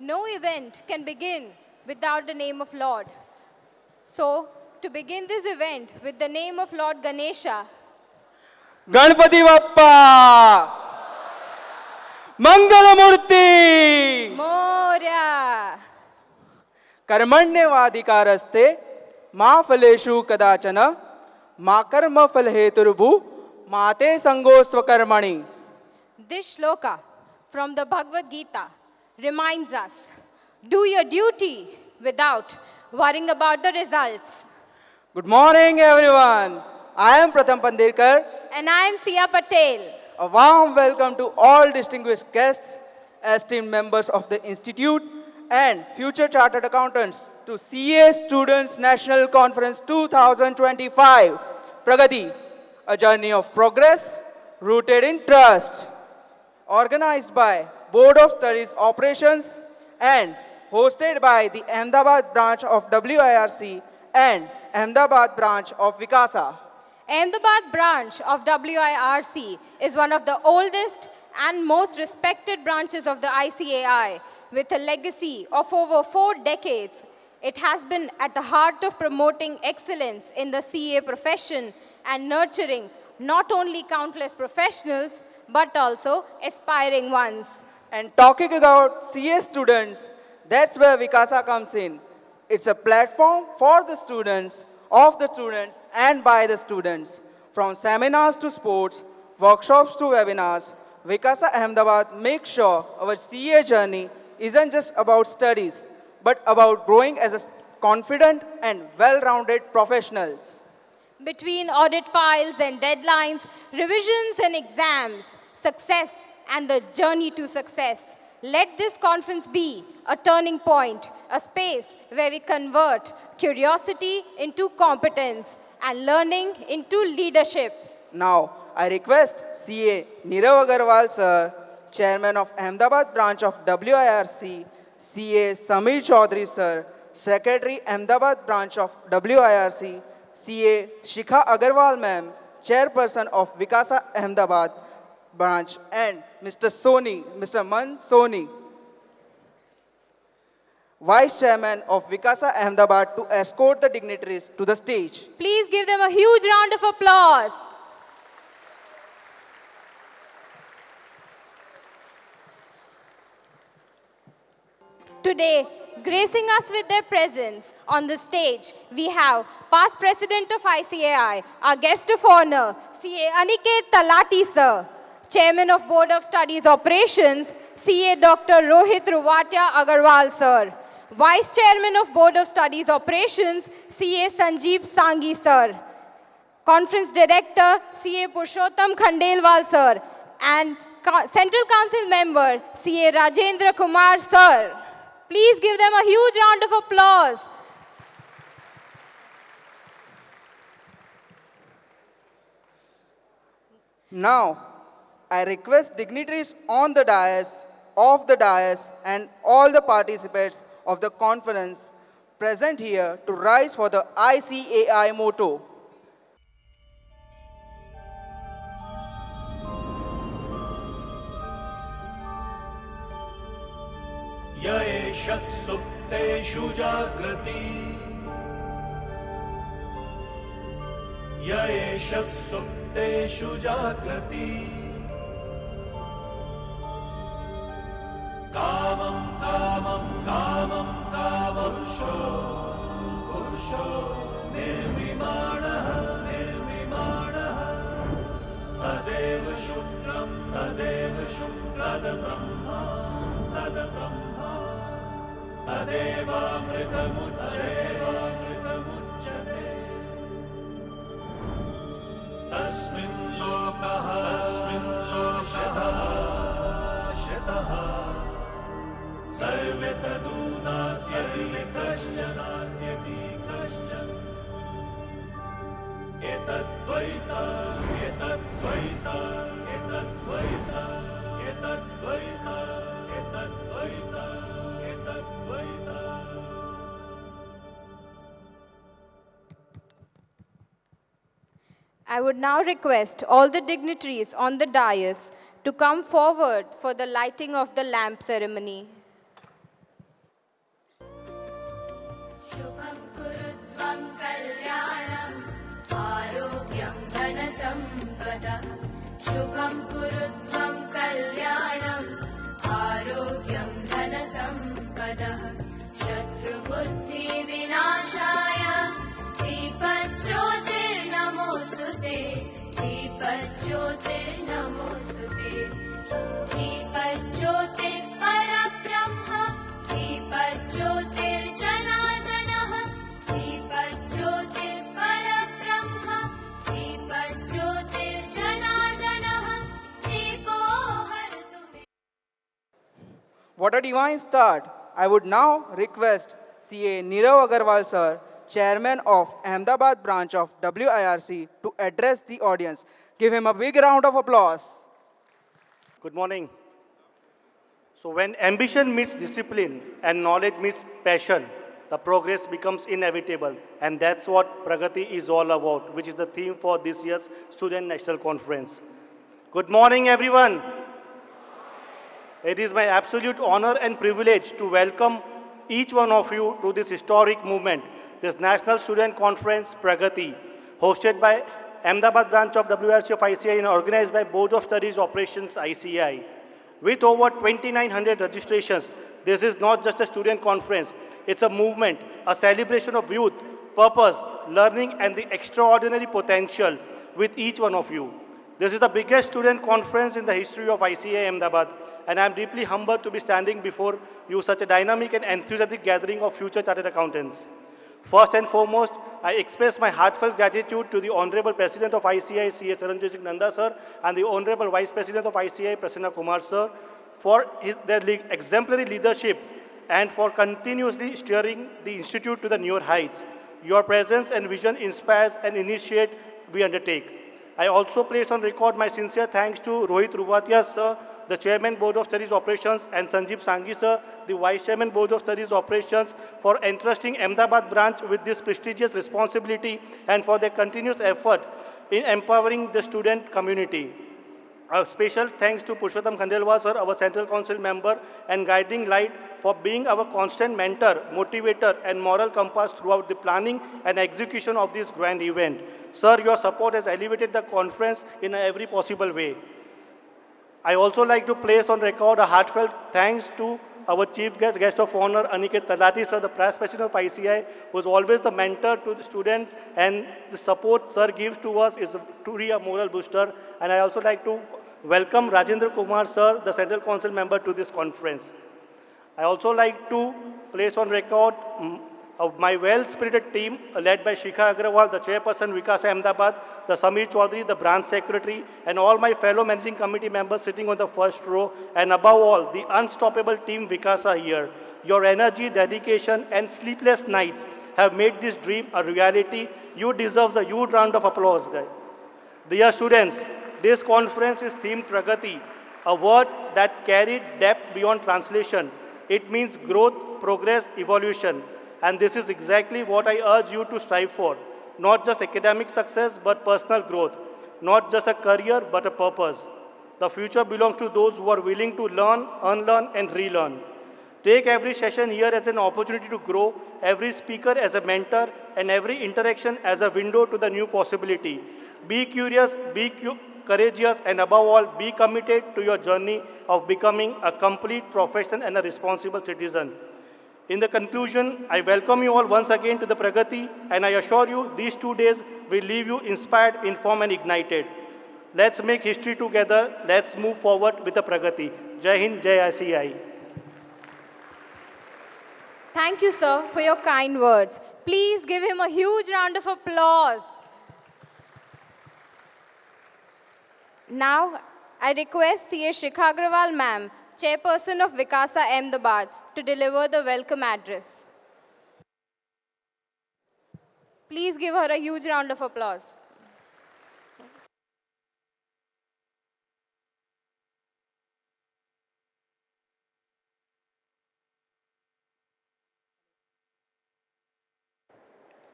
No event can begin without the name of Lord. So, to begin this event with the name of Lord Ganesha, Ganpati Bappa Mangalmurti Moria. कर्मण्यवाधिकारस्ते मा फलेषु कदाचन मा कर्मफलहेतुर्भु माते संगोस्त्व कर्मणि. This shloka from the Bhagavad Gita reminds us, do your duty without worrying about the results. Good morning everyone. I am Pratham Pandirkar. And I am Sia Patel. A warm welcome to all distinguished guests, esteemed members of the Institute and future chartered accountants to CA Students National Conference 2025, Pragati, a journey of progress rooted in trust. Organized by Board of Studies Operations and hosted by the Ahmedabad branch of WIRC and Ahmedabad branch of Vikasa. Ahmedabad branch of WIRC is one of the oldest and most respected branches of the ICAI. With a legacy of over 4 decades, it has been at the heart of promoting excellence in the CA profession and nurturing not only countless professionals, but also aspiring ones. And talking about CA students, that's where Vikasa comes in. It's a platform for the students, of the students, and by the students. From seminars to sports, workshops to webinars, Vikasa Ahmedabad makes sure our CA journey isn't just about studies, but about growing as a confident and well-rounded professionals. Between audit files and deadlines, revisions and exams, success and the journey to success. Let this conference be a turning point, a space where we convert curiosity into competence and learning into leadership. Now, I request CA Nirav Agarwal sir, Chairman of Ahmedabad branch of WIRC, CA Samir Chaudhary sir, Secretary Ahmedabad branch of WIRC, CA Shikha Agarwal ma'am, Chairperson of Vikasa Ahmedabad branch, and Mr. Man Soni, Vice Chairman of Vikasa Ahmedabad, to escort the dignitaries to the stage. Please give them a huge round of applause. Today, gracing us with their presence on the stage, we have past President of ICAI, our guest of honor, CA Aniket Talati sir, Chairman of Board of Studies Operations, CA Dr. Rohit Ruvatia Agarwal sir, Vice Chairman of Board of Studies Operations, CA Sanjeev Sanghi sir, Conference Director, CA Purushottam Khandelwal sir, and Central Council Member, CA Rajendra Kumar sir. Please give them a huge round of applause. Now, I request dignitaries on the dais, off the dais, and all the participants of the conference present here to rise for the ICAI motto. य एष सुप्तेषु जाग्रति य एष सुप्तेषु जाग्रति कामं कामं कामं कामपुरुषो पुरुषो निर्विमाणः निर्विमाणः तदेव शुक्रं तदेव शुक्रदब्रह्मा तदब्रह्मा तदेवामृतमुच्यते तस्मिन् लोकः शतः सर्वे तदूनात्यपि कश्चनात्यपि कश्चन एतद्वैता एतद्वैता एतद्वैता एतद्वैता एतद्वैता एतद्वैता. I would now request all the dignitaries on the dais to come forward for the lighting of the lamp ceremony. शुभं कुरुत्वं कल्याणम् आरोग्यं धनसम्पदः शुभं कुरुत्वं कल्याणम् आरोग्यं धनसम्पदः शत्रुबुद्धिविनाशाय दीपज्योतिर्नमोऽस्तुते दीपज्योतिर्नमोऽस्तु ते दीपज्योतिर्परब्रह्म दीपज्योतिर्जनार्दनः दीपज्योतिर्परब्रह्म दीपज्योतिर्जनार्दनः दीपो हरतु मे। What a divine start. I would now request CA Nirav Agarwal sir, Chairman of Ahmedabad branch of WIRC, to address the audience. Give him a big round of applause. Good morning. So when ambition meets discipline and knowledge meets passion, the progress becomes inevitable. And that's what Pragati is all about, which is the theme for this year's Student National Conference. Good morning, everyone. It is my absolute honor and privilege to welcome each one of you to this historic movement, this National Student Conference, Pragati, hosted by Ahmedabad branch of WRC of ICI and organized by Board of Studies Operations, ICI. With over 2,900 registrations, this is not just a student conference, it's a movement, a celebration of youth, purpose, learning, and the extraordinary potential with each one of you. This is the biggest student conference in the history of ICI Ahmedabad, and I am deeply humbled to be standing before you, such a dynamic and enthusiastic gathering of future chartered accountants. First and foremost, I express my heartfelt gratitude to the Honorable President of ICI, C.A. Saranjit Nanda sir, and the Honorable Vice President of ICI, Prasanna Kumar sir, for their exemplary leadership and for continuously steering the Institute to the newer heights. Your presence and vision inspires and initiate we undertake. I also place on record my sincere thanks to Rohit Ruvatia sir, the Chairman Board of Studies Operations, and Sanjeev Sanghi sir, the Vice Chairman Board of Studies Operations, for entrusting Ahmedabad branch with this prestigious responsibility and for their continuous effort in empowering the student community. A special thanks to Purushottam Khandelwal sir, our Central Council member and guiding light, for being our constant mentor, motivator, and moral compass throughout the planning and execution of this grand event. Sir, your support has elevated the conference in every possible way. I also like to place on record a heartfelt thanks to our chief guest of honor, Aniket Talati sir, the past president of ICI, who is always the mentor to the students, and the support sir gives to us is truly a moral booster. And I also like to welcome Rajendra Kumar sir, the Central Council member, to this conference. I also like to place on record of my well-spirited team led by Shikha Agrawal, the chairperson, Vikas Ahmedabad, the Samir Chaudhary, the branch secretary, and all my fellow managing committee members sitting on the first row, and above all, the unstoppable team Vikasa here. Your energy, dedication, and sleepless nights have made this dream a reality. You deserve a huge round of applause, guys. Dear students, this conference is themed Pragati, a word that carried depth beyond translation. It means growth, progress, evolution. And this is exactly what I urge you to strive for. Not just academic success, but personal growth. Not just a career, but a purpose. The future belongs to those who are willing to learn, unlearn, and relearn. Take every session here as an opportunity to grow, every speaker as a mentor, and every interaction as a window to the new possibility. Be curious, courageous, and above all, be committed to your journey of becoming a complete professional and a responsible citizen. In the conclusion, I welcome you all once again to the Pragati, and I assure you these 2 days will leave you inspired, informed, and ignited. Let's make history together. Let's move forward with the Pragati. Jai Hind, Jai ICI. Thank you, sir, for your kind words. Please give him a huge round of applause. Now, I request C.A. Shikha Agrawal ma'am, chairperson of Vikasa Ahmedabad, to deliver the welcome address. Please give her a huge round of applause.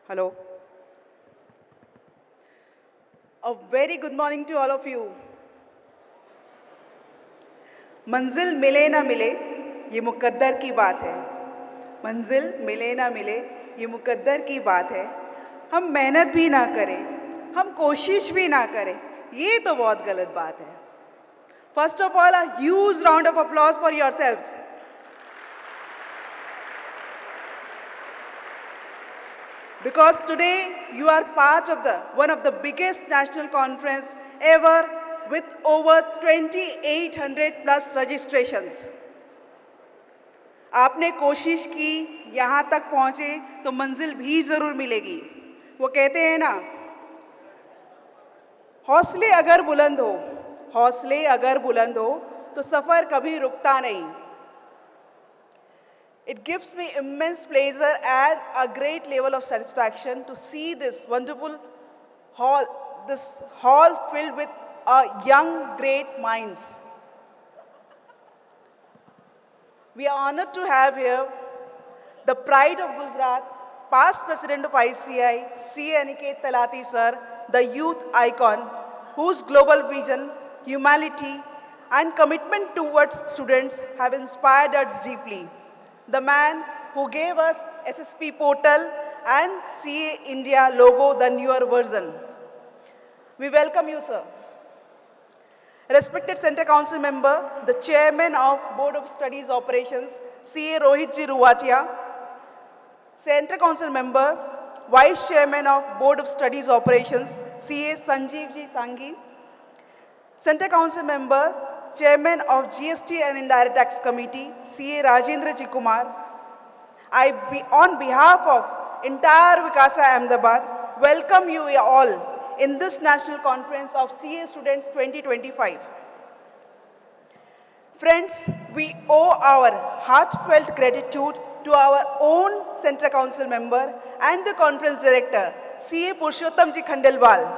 Hello. A very good morning to all of you. मंजिल मिले ना मिले ये मुकद्दर की बात है. मंजिल मिले ना मिले ये मुकद्दर की बात है। हम मेहनत भी ना करें, हम कोशिश भी ना करें, ये तो बहुत गलत बात है। First of all, a huge round of applause for yourselves. Because today you are part of one of the biggest national conference ever with over 2800 plus registrations. आपने कोशिश की, यहाँ तक पहुँचे तो मंजिल भी ज़रूर मिलेगी। वो कहते हैं ना, हौसले अगर बुलंद हो तो सफ़र कभी रुकता नहीं। It gives me immense pleasure and a great level of satisfaction to see this wonderful hall filled with young, great minds. We are honored to have here the pride of Gujarat, past president of ICI, CA Aniket Talati sir, the youth icon, whose global vision, humanity, and commitment towards students have inspired us deeply. The man who gave us SSP portal and CA India logo, the newer version. We welcome you, sir. Respected Center Council member, the chairman of Board of Studies Operations, CA Rohit Ji Ruwatia. Center Council member, vice chairman of Board of Studies Operations, CA Sanjeev Ji Sanghi. Center Council member, Chairman of GST and Indirect Tax Committee, CA Rajendra Ji Kumar. On behalf of entire Vikasa Ahmedabad, welcome you all in this National Conference of CA Students 2025. Friends, we owe our heartfelt gratitude to our own Center Council member and the Conference Director, CA Purushottam Ji Khandelwal.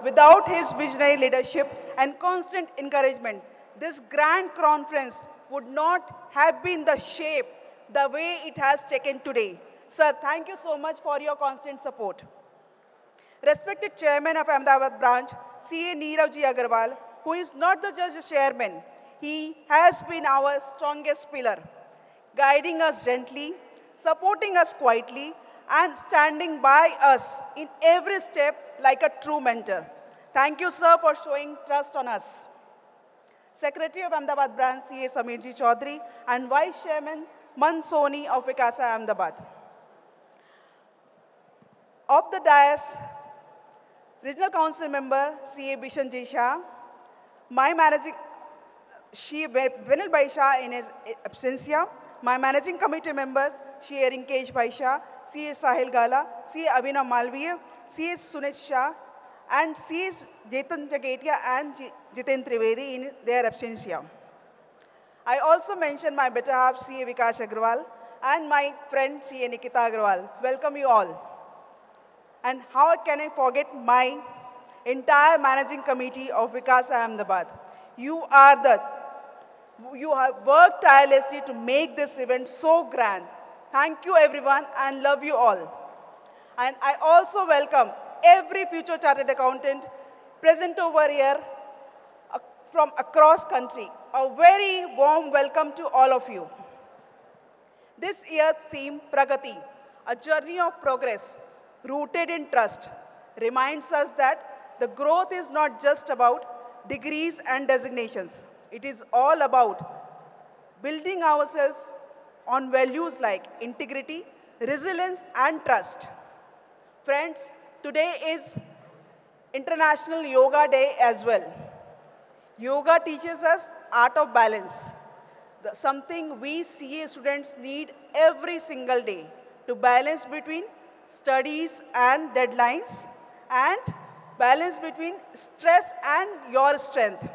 Without his visionary leadership and constant encouragement, this grand conference would not have been the shape, the way it has taken today. Sir, thank you so much for your constant support. Respected Chairman of Ahmedabad branch, CA Neerav Ji Agarwal, who is not just a chairman, he has been our strongest pillar, guiding us gently, supporting us quietly, and standing by us in every step like a true mentor. Thank you, sir, for showing trust on us. Secretary of Ahmedabad branch, CA Samir Ji Chaudhary, and Vice Chairman Man Soni of Vikasa Ahmedabad. Of the dais, Regional Council member, CA Bishan Ji Shah, my managing, Vinil Bhai Shah in his absentia, my managing committee members, CA Rinkesh Bhai Shah, CA Sahil Gala, CA Abhinav Malviya, CA Sunit Shah, and CA Jetan Jagatia and Jiten Trivedi in their absentia. I also mention my better half, CA Vikas Agrawal, and my friend, CA Nikita Agrawal. Welcome you all. And how can I forget my entire managing committee of Vikas Ahmedabad? You have worked tirelessly to make this event so grand. Thank you everyone and love you all. And I also welcome every future chartered accountant present over here from across country. A very warm welcome to all of you. This year's theme, Pragati, a journey of progress rooted in trust, reminds us that the growth is not just about degrees and designations. It is all about building ourselves on values like integrity, resilience, and trust. Friends, today is International Yoga Day as well. Yoga teaches us art of balance, something we CA students need every single day to balance between studies and deadlines and balance between stress and your strength.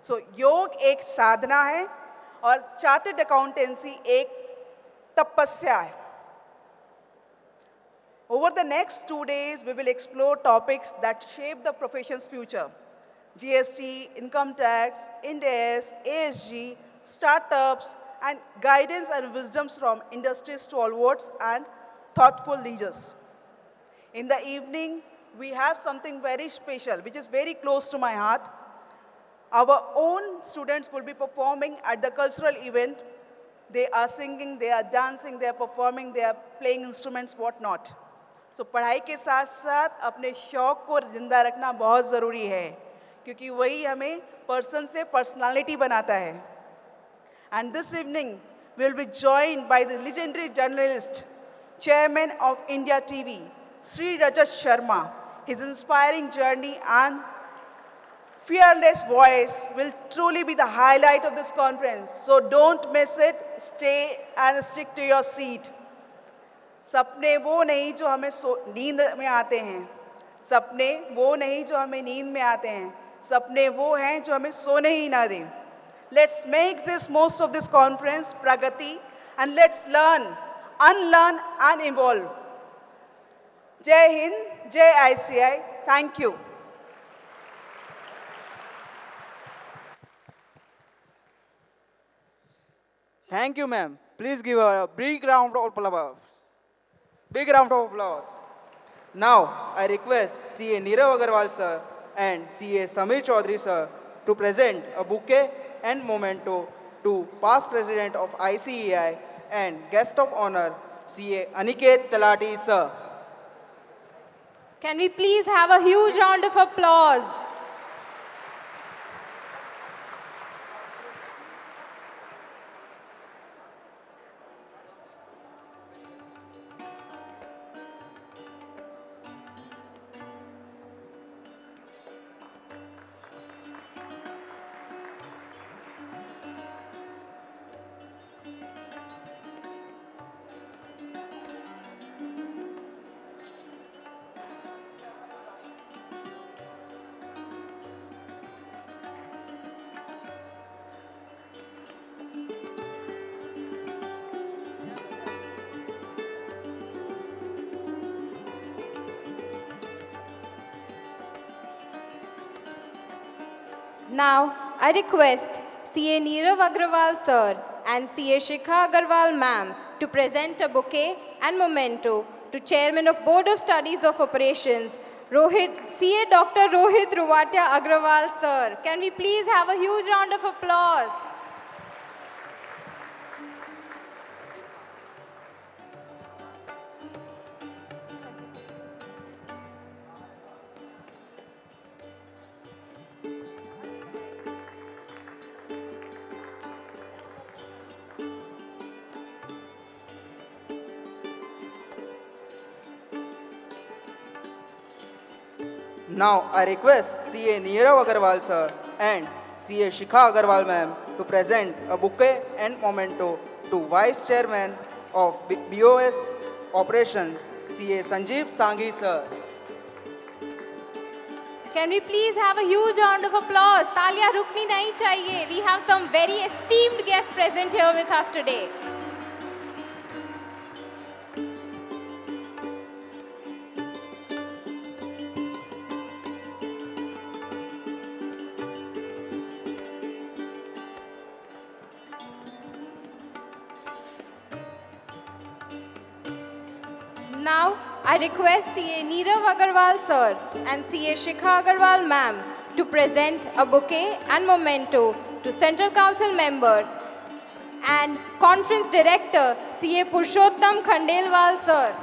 So, योग एक साधना है और chartered accountancy एक तपस्या है. Over the next 2 days, we will explore topics that shape the profession's future. GST, income tax, Ind AS, ASG, startups, and guidance and wisdoms from industry stalwarts and thoughtful leaders. In the evening, we have something very special, which is very close to my heart. Our own students will be performing at the cultural event, They are singing, they are dancing, they are performing, they are playing instruments, what not. So पढ़ाई के साथ साथ अपने शौक को जिंदा रखना बहुत ज़रूरी है, क्योंकि वही हमें पर्सन से पर्सनालिटी बनाता है. And this evening, we will be joined by the legendary journalist, chairman of India TV, Sri Rajat Sharma. His inspiring journey and fearless voice will truly be the highlight of this conference. So don't miss it. Stay and stick to your seat. सपने वो नहीं जो हमें नींद में आते हैं. सपने वो नहीं जो हमें नींद में आते हैं. सपने वो हैं जो हमें सोने ही ना दें. Let's make this most of this conference, Pragati, and let's learn, unlearn and evolve. Jai Hind, Jai ICI. Thank you. Thank you, ma'am. Please give a big round of applause. Big round of applause. Now, I request CA Nirav Agarwal sir and CA Samir Chaudhary sir to present a bouquet and memento to past president of ICAI and guest of honor, CA Aniket Talati sir. Can we please have a huge round of applause? Now, I request CA Nirav Agrawal sir and CA Shikha Agarwal ma'am to present a bouquet and memento to Chairman of Board of Studies of Operations, CA Dr. Rohit Ruwatia Agrawal sir. Can we please have a huge round of applause? Now, I request CA Nirav Agarwal sir and CA Shikha Agarwal ma'am to present a bouquet and memento to Vice Chairman of BOS Operations, CA Sanjeev Sanghi sir. Can we please have a huge round of applause? Talia rukni nahi chahiye. We have some very esteemed guests present here with us today. Now, I request CA Nirav Agarwal sir and CA Shikha Agarwal ma'am to present a bouquet and memento to Central Council member and Conference Director CA Purushottam Khandelwal sir.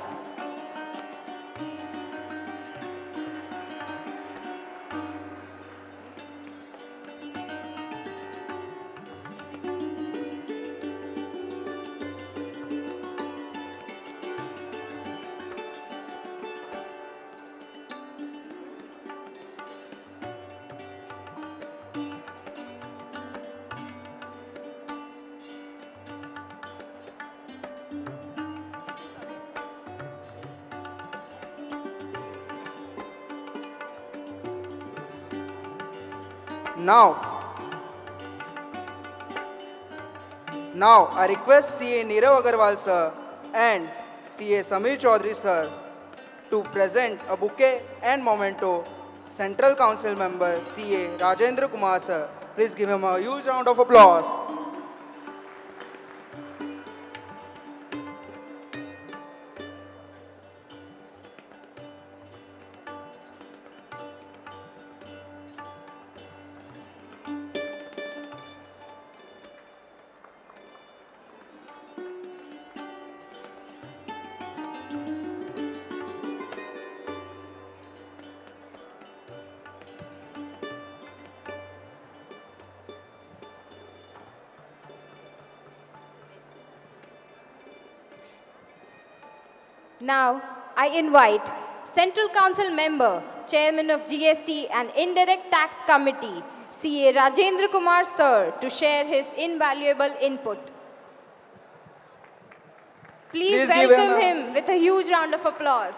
Now, I request CA Nirav Agarwal sir and CA Samir Chaudhary sir to present a bouquet and memento Central Council member CA Rajendra Kumar sir. Please give him a huge round of applause. Now, I invite Central Council Member, Chairman of GST and Indirect Tax Committee, CA Rajendra Kumar Sir, to share his invaluable input. Please Please give him welcome a- him with a huge round of applause.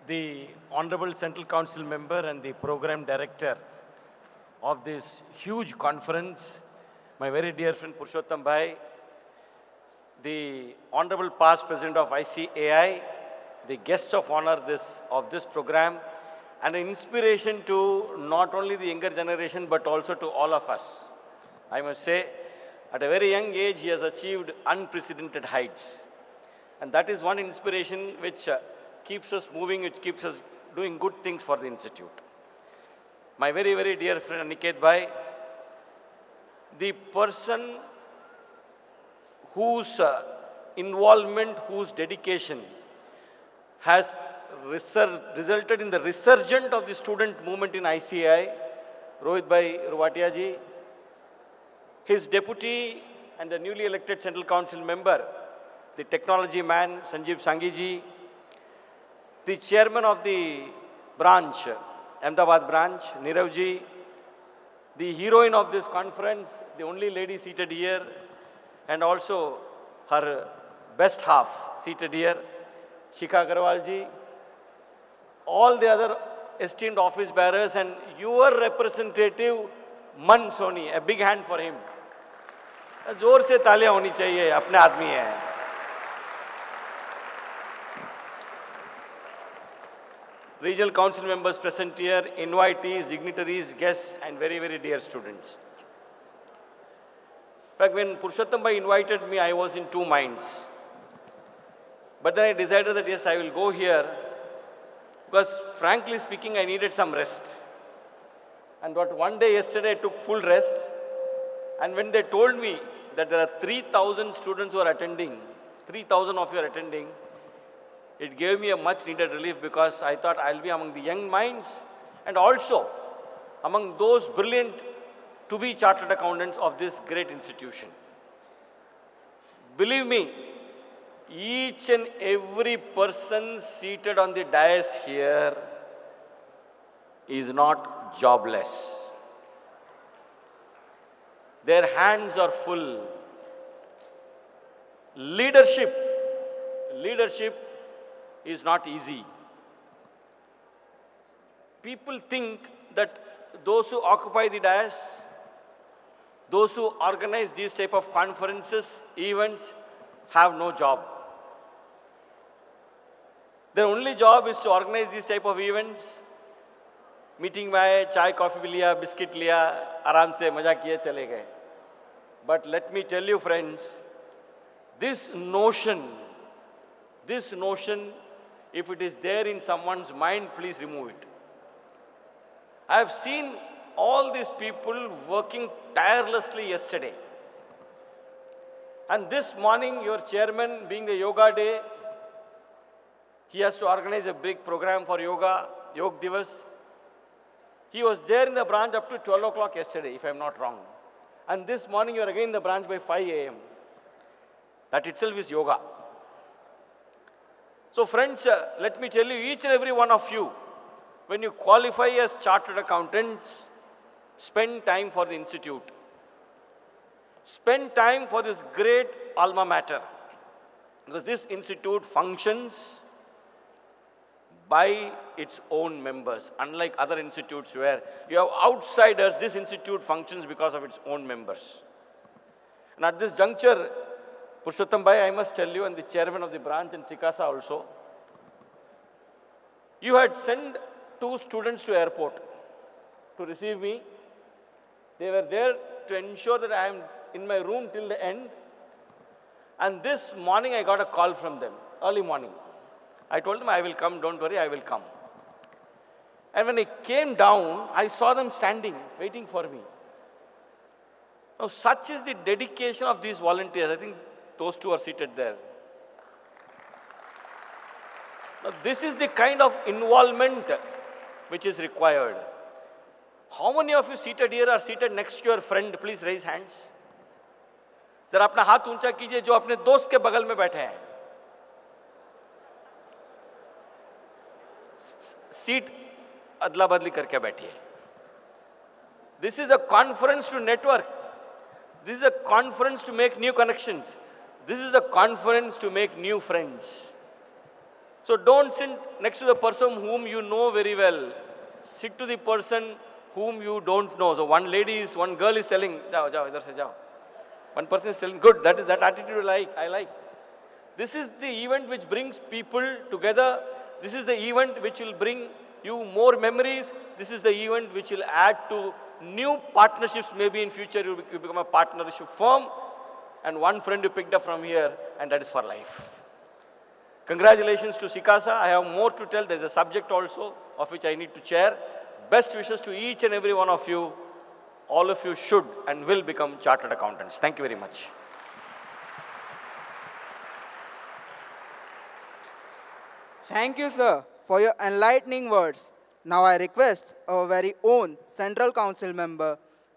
The Honorable Central Council member and the program director of this huge conference, my very dear friend Purushottam Bhai, the Honorable past President of ICAI, the guests of honor of this program, and an inspiration to not only the younger generation but also to all of us. I must say, at a very young age, he has achieved unprecedented heights. And that is one inspiration which keeps us moving, which keeps us doing good things for the institute. My very, very dear friend Aniket Bhai, the person whose involvement, whose dedication has resulted in the resurgence of the student movement in ICAI, Rohit Bhai Ruwatia ji, his deputy and the newly elected Central Council member, the technology man Sanjeev Sanghi ji, the chairman of the branch, Ahmedabad branch, Nirav ji, the heroine of this conference, the only lady seated here, and also her best half seated here, Shikha Agarwal ji, all the other esteemed office bearers, and your representative, Man Soni, a big hand for him. जोर से तालियां होनी चाहिए, अपने आदमी है. Regional Council members present here, invitees, dignitaries, guests, and very, very dear students. In fact, when Purushottam Bhai invited me, I was in two minds. But then I decided that yes, I will go here because frankly speaking, I needed some rest. And but one day yesterday, I took full rest. And when they told me that there are 3,000 students who are attending, 3,000 of you are attending, it gave me a much needed relief because I thought I'll be among the young minds and also among those brilliant to-be chartered accountants of this great institution. Believe me, each and every person seated on the dais here is not jobless. Their hands are full. Leadership is not easy. People think that those who occupy the dais, those who organize these type of conferences, events, have no job. Their only job is to organize these type of events. Meeting में चाय coffee भी लिया, biscuit लिया, आराम से मजा किए चले गए. But let me tell you friends, this notion, if it is there in someone's mind, please remove it. I have seen all these people working tirelessly yesterday. And this morning, your chairman, being the yoga day, he has to organize a big program for yoga, Yog Divas. He was there in the branch up to 12 o'clock yesterday, if I'm not wrong. And this morning, you are again in the branch by 5 a.m. That itself is yoga. So friends, let me tell you, each and every one of you, when you qualify as chartered accountants, spend time for the institute. Spend time for this great alma mater. Because this institute functions by its own members. Unlike other institutes where you have outsiders, this institute functions because of its own members. And at this juncture, Purushottam Bhai, I must tell you, and the chairman of the branch and Sikasa also, you had sent 2 students to airport to receive me. They were there to ensure that I am in my room till the end. And this morning I got a call from them, early morning. I told them I will come, don't worry, I will come. And when I came down, I saw them standing, waiting for me. Now, such is the dedication of these volunteers. I think those 2 are seated there. Now, this is the kind of involvement which is required. How many of you seated here are seated next to your friend? Please raise hands. जरा अपना हाथ ऊंचा कीजिए जो अपने दोस्त के बगल में बैठे हैं। सीट अदला बदली करके बैठिए। This is a conference to network, this is a conference to make new connections, this is a conference to make new friends. So don't sit next to the person whom you know very well. Sit to the person whom you don't know. So one girl is telling, jao, idhar se jao. One person is telling, good, that attitude I like. This is the event which brings people together. This is the event which will bring you more memories. This is the event which will add to new partnerships. Maybe in future you become a partnership firm. And one friend you picked up from here, and that is for life. Congratulations to Sikasa. I have more to tell. There's a subject also of which I need to share. Best wishes to each and every one of you. All of you should and will become chartered accountants. Thank you very much. Thank you, sir, for your enlightening words. Now I request our very own Central Council member,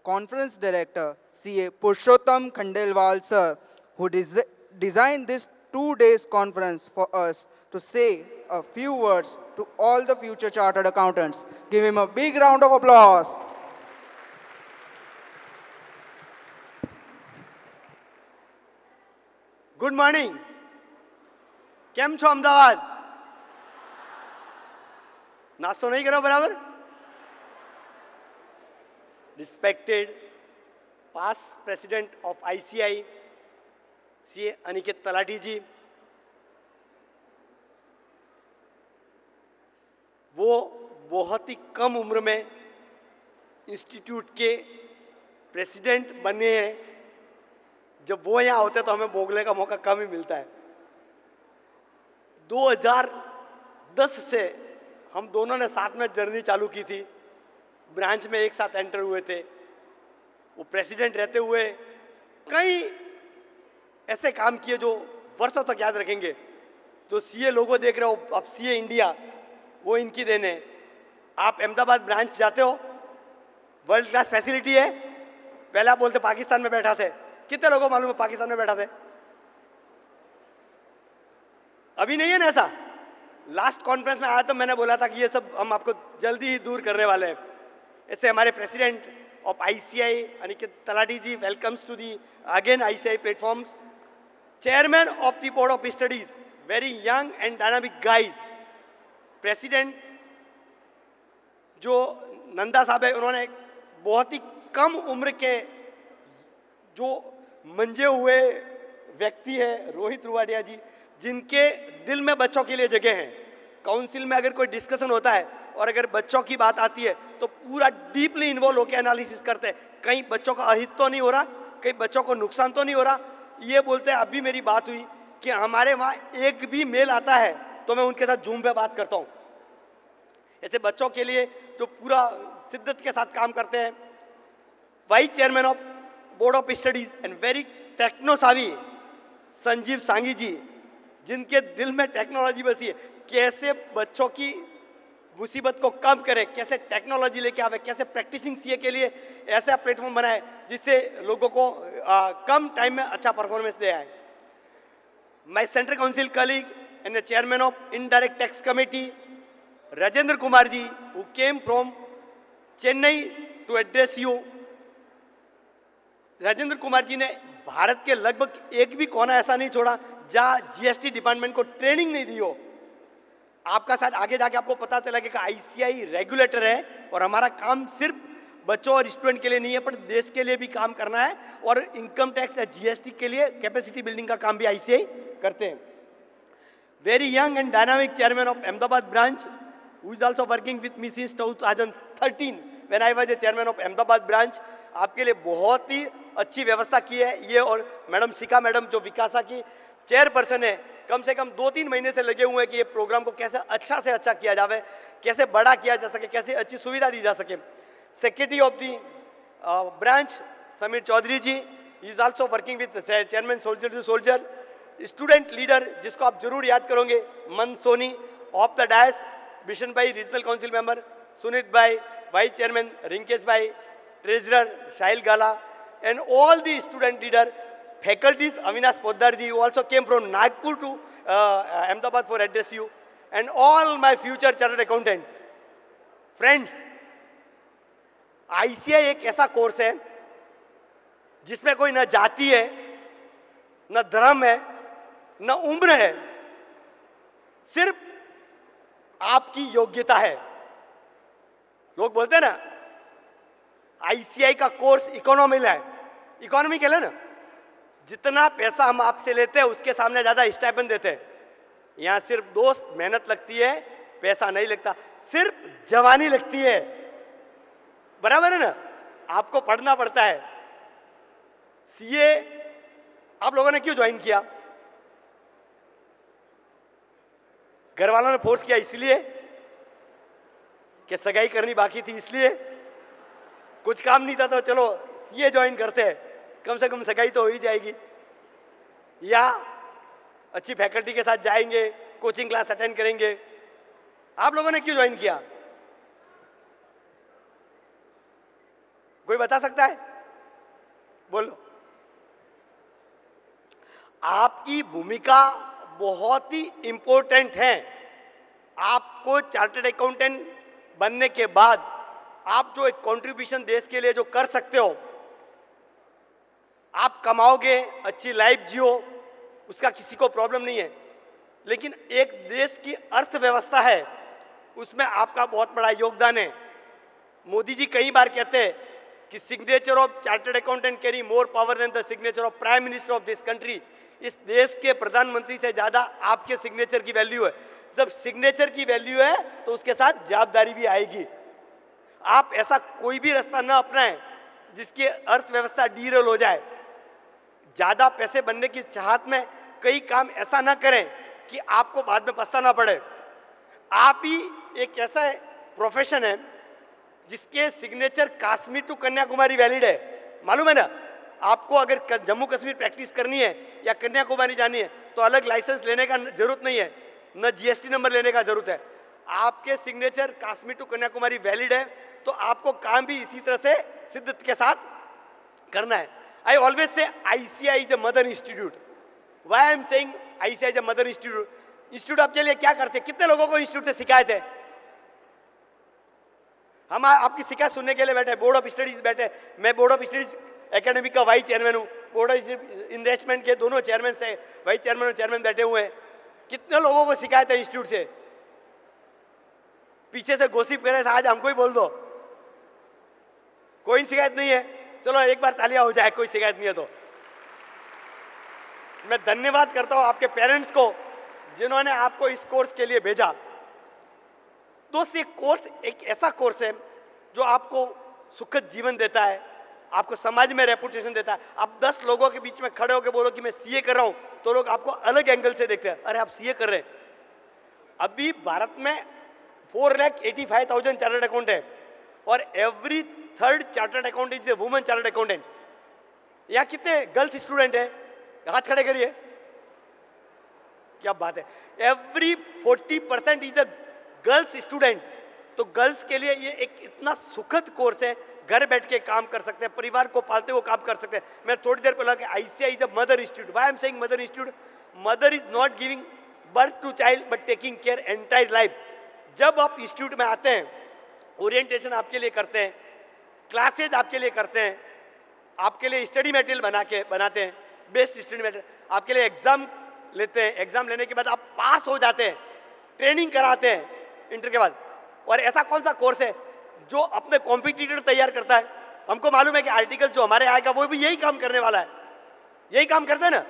Conference Director, CA Purushottam Khandelwal, sir, who designed this 2 days conference for us, to say a few words to all the future chartered accountants. Give him a big round of applause. Good morning. કેમ છો અમદાવાદ? નાસ્તો નહીં કર્યો બરાબર? Respected past president of ICI, CA Aniket Talati जी, वो बहुत ही कम उम्र में इंस्टीट्यूट के प्रेसिडेंट बने हैं। जब वो यहाँ होते तो हमें बोलने का मौका कम ही मिलता है। 2010 से हम दोनों ने साथ में जर्नी चालू की थी, ब्रांच में एक साथ एंटर हुए थे। वो प्रेसिडेंट रहते हुए कई ऐसे काम किए जो वर्षों तक याद रखेंगे। जो सीए लोगो देख रहे हो अब, सीए इंडिया, वो इनकी देन है। आप अहमदाबाद ब्रांच जाते हो, वर्ल्ड क्लास फैसिलिटी है। पहले आप बोलते पाकिस्तान में बैठा थे, कितने लोगों को मालूम है पाकिस्तान में बैठा थे? अभी नहीं है ना ऐसा। लास्ट कॉन्फ्रेंस में आया तो मैंने बोला था कि ये सब हम आपको जल्दी ही दूर करने वाले हैं। ऐसे हमारे president of ICAI Aniket Talati ji welcomes to the again ICAI platforms. Chairman of the board of studies, very young and dynamic guys. President जो नंदा साहब है, उन्होंने बहुत ही कम उम्र के जो मंजे हुए व्यक्ति है रोहित रुवाडिया जी, जिनके दिल में बच्चों के लिए जगह है। काउंसिल में अगर कोई डिस्कशन होता है और अगर बच्चों की बात आती है तो पूरा डीपली इन्वॉल्व होकर एनालिसिस करते हैं, कहीं बच्चों का अहित तो नहीं हो रहा, कहीं बच्चों को नुकसान तो नहीं हो रहा। ये बोलते हैं, अभी मेरी बात हुई कि हमारे वहाँ एक भी मेल आता है तो मैं उनके साथ जूम पे बात करता हूँ। ऐसे बच्चों के लिए जो पूरा शिद्दत के साथ काम करते हैं। Vice chairman of board of studies and very techno savvy Sanjeev Sangi ji, जिनके दिल में टेक्नोलॉजी बसी है। कैसे बच्चों की मुसीबत को कम करें, कैसे टेक्नोलॉजी लेके आवे, कैसे प्रैक्टिसिंग सीए के लिए ऐसा प्लेटफॉर्म बनाए जिससे लोगों को कम टाइम में अच्छा परफॉर्मेंस दे आए। My central council colleague and the chairman of indirect tax committee Rajendra Kumar ji, who came from Chennai to address you. Rajendra Kumar ji ने भारत के लगभग एक भी कोना ऐसा नहीं छोड़ा जहां जीएसटी डिपार्टमेंट को ट्रेनिंग नहीं दी हो। आपका साथ आगे जाके आपको पता चला कि आईसीआई रेगुलेटर है और हमारा काम सिर्फ बच्चों और स्टूडेंट के लिए नहीं है, पर देश के लिए भी काम करना है। और इनकम टैक्स या जीएसटी के लिए कैपेसिटी बिल्डिंग का काम भी आईसीआई करते हैं। Very young and dynamic chairman of Ahmedabad branch, who is also working with me since 2013 when I was a chairman of Ahmedabad branch. आपके लिए बहुत ही अच्छी व्यवस्था की है ये। और मैडम सिका मैडम जो विकासा की चेयरपर्सन है, कम से कम 2-3 महीने से लगे हुए हैं कि ये प्रोग्राम को कैसे अच्छा से अच्छा किया जावे, कैसे बड़ा किया जा सके, कैसे अच्छी सुविधा दी जा सके। Secretary of the branch Samir Chaudhary ji, is also working with chairman soldier to soldier. Student leader जिसको आप जरूर याद करोगे, Man Soni. Of the dais Bishan भाई रीजनल काउंसिल मेंबर, सुनीत भाई वाइस चेयरमैन, रिंकेश भाई treasurer, Shahil gala, and all the student leader. faculties, Avinash Poddar ji, who also came from Nagpur to Ahmedabad for address you, and all my future chartered accountants. Friends, ICAI एक ऐसा course है जिसमें कोई न जाति है, न धर्म है, न उम्र है, सिर्फ आपकी योग्यता है। लोग बोलते हैं ना आईसीआई का कोर्स इकोनॉमिकल है, इकोनॉमिकल है ना, जितना पैसा हम आपसे लेते हैं उसके सामने ज्यादा स्टाइपेंड देते हैं। यहां सिर्फ दोस्त मेहनत लगती है, पैसा नहीं लगता, सिर्फ जवानी लगती है, बराबर है ना। आपको पढ़ना पड़ता है। सीए आप लोगों ने क्यों ज्वाइन किया? घर वालों ने फोर्स किया इसलिए कि सगाई करनी बाकी थी, इसलिए कुछ काम नहीं था तो चलो सीए ज्वाइन करते हैं, कम से कम सगाई तो हो ही जाएगी, या अच्छी फैकल्टी के साथ जाएंगे, कोचिंग क्लास अटेंड करेंगे। आप लोगों ने क्यों ज्वाइन किया? कोई बता सकता है? बोलो। आपकी भूमिका बहुत ही इंपॉर्टेंट है। आपको चार्टर्ड अकाउंटेंट बनने के बाद आप जो एक कंट्रीब्यूशन देश के लिए जो कर सकते हो, आप कमाओगे, अच्छी लाइफ जियो, उसका किसी को प्रॉब्लम नहीं है। लेकिन एक देश की अर्थव्यवस्था है, उसमें आपका बहुत बड़ा योगदान है। मोदी जी कई बार कहते हैं कि signature of chartered accountant carry more power than the signature of prime minister of this country. इस देश के प्रधानमंत्री से ज्यादा आपके सिग्नेचर की वैल्यू है। जब सिग्नेचर की वैल्यू है तो उसके साथ जवाबदारी भी आएगी। आप ऐसा कोई भी रास्ता न अपनाएं जिसकी अर्थव्यवस्था डीरेल हो जाए। ज्यादा पैसे बनने की चाहत में कई काम ऐसा ना करें कि आपको बाद में पछताना पड़े। आप ही एक ऐसा प्रोफेशन है जिसके signature Kashmir to Kanyakumari valid है, मालूम है ना। आपको अगर जम्मू कश्मीर प्रैक्टिस करनी है या कन्याकुमारी जानी है तो अलग लाइसेंस लेने का जरूरत नहीं है, न जीएसटी नंबर लेने का जरूरत है। आपके signature Kashmir to Kanyakumari valid है तो आपको काम भी इसी तरह से सिद्ध के साथ करना है। I always say ICAI is a mother institute. Why I am saying ICAI is a mother institute? Institute आपके लिए क्या करते हैं? कितने लोगों को इंस्टीट्यूट से शिकायत है? हम आपकी शिकायत सुनने के लिए बैठे, बोर्ड ऑफ स्टडीज बैठे। मैं बोर्ड ऑफ स्टडीज एकेडमिक का वाइस चेयरमैन हूँ, बोर्ड ऑफ इन्वेस्टमेंट के दोनों चेयरमैन से वाइस चेयरमैन और चेयरमैन बैठे हुए हैं। कितने लोगों को शिकायत है इंस्टीट्यूट से? पीछे से गोसिप करे, आज हमको ही बोल दो। कोई शिकायत नहीं है? चलो एक बार तालियां हो जाए, कोई शिकायत नहीं है तो। मैं धन्यवाद करता हूं आपके पेरेंट्स को जिन्होंने आपको इस कोर्स के लिए भेजा। दोस्त, ये कोर्स एक ऐसा कोर्स है जो आपको सुखद जीवन देता है, आपको समाज में रेपुटेशन देता है। आप 10 लोगों के बीच में खड़े होकर बोलो कि मैं सीए कर रहा हूं तो लोग आपको अलग एंगल से देखते हैं, अरे आप सीए कर रहे हैं। अभी भारत में 4,85,000 चार्टर्ड अकाउंट है और every third chartered accountant is a woman chartered accountant. यहाँ कितने गर्ल्स स्टूडेंट है? हाथ खड़े करिए। क्या बात है! Every 40% is a girls student. तो गर्ल्स के लिए ये एक इतना सुखद कोर्स है, घर बैठ के काम कर सकते हैं, परिवार को पालते हुए काम कर सकते हैं। मैं थोड़ी देर पहले ICAI is a mother institute. Why I am saying mother institute? Mother is not giving birth to child but taking care entire life. जब आप इंस्टीट्यूट में आते हैं, ओरिएंटेशन आपके लिए करते हैं, क्लासेज आपके लिए करते हैं, आपके लिए स्टडी मटेरियल बनाते हैं, बेस्ट स्टडी मटेरियल, आपके लिए एग्जाम लेते हैं। एग्जाम लेने के बाद आप पास हो जाते हैं, ट्रेनिंग कराते हैं इंटर के बाद। और ऐसा कौन सा कोर्स है जो अपने कॉम्पिटिटर तैयार करता है? हमको मालूम है कि आर्टिकल जो हमारे आएगा वो भी यही काम करने वाला है, यही काम करते हैं ना।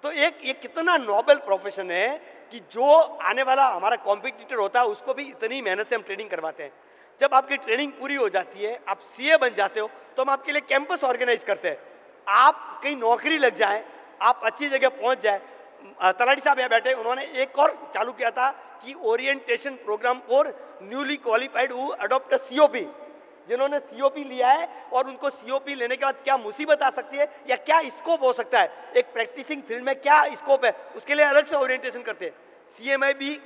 तो ये कितना नोबल प्रोफेशन है कि जो आने वाला हमारा कॉम्पिटिटर होता है उसको भी इतनी मेहनत से हम ट्रेनिंग करवाते हैं। जब आपकी ट्रेनिंग पूरी हो जाती है, आप सीए बन जाते हो, तो हम आपके लिए कैंपस ऑर्गेनाइज करते हैं। आप कहीं नौकरी लग जाए, आप अच्छी जगह पहुंच जाए। तलाटी साहब यहाँ बैठे, उन्होंने एक और चालू किया था कि orientation program for newly qualified who adopt COP। जिन्होंने COP लिया है और उनको COP लेने के बाद क्या मुसीबत आ सकती है या क्या स्कोप हो सकता है, एक प्रैक्टिसिंग फील्ड में क्या स्कोप है, उसके लिए अलग से ओरिएंटेशन करते हैं। CMI भी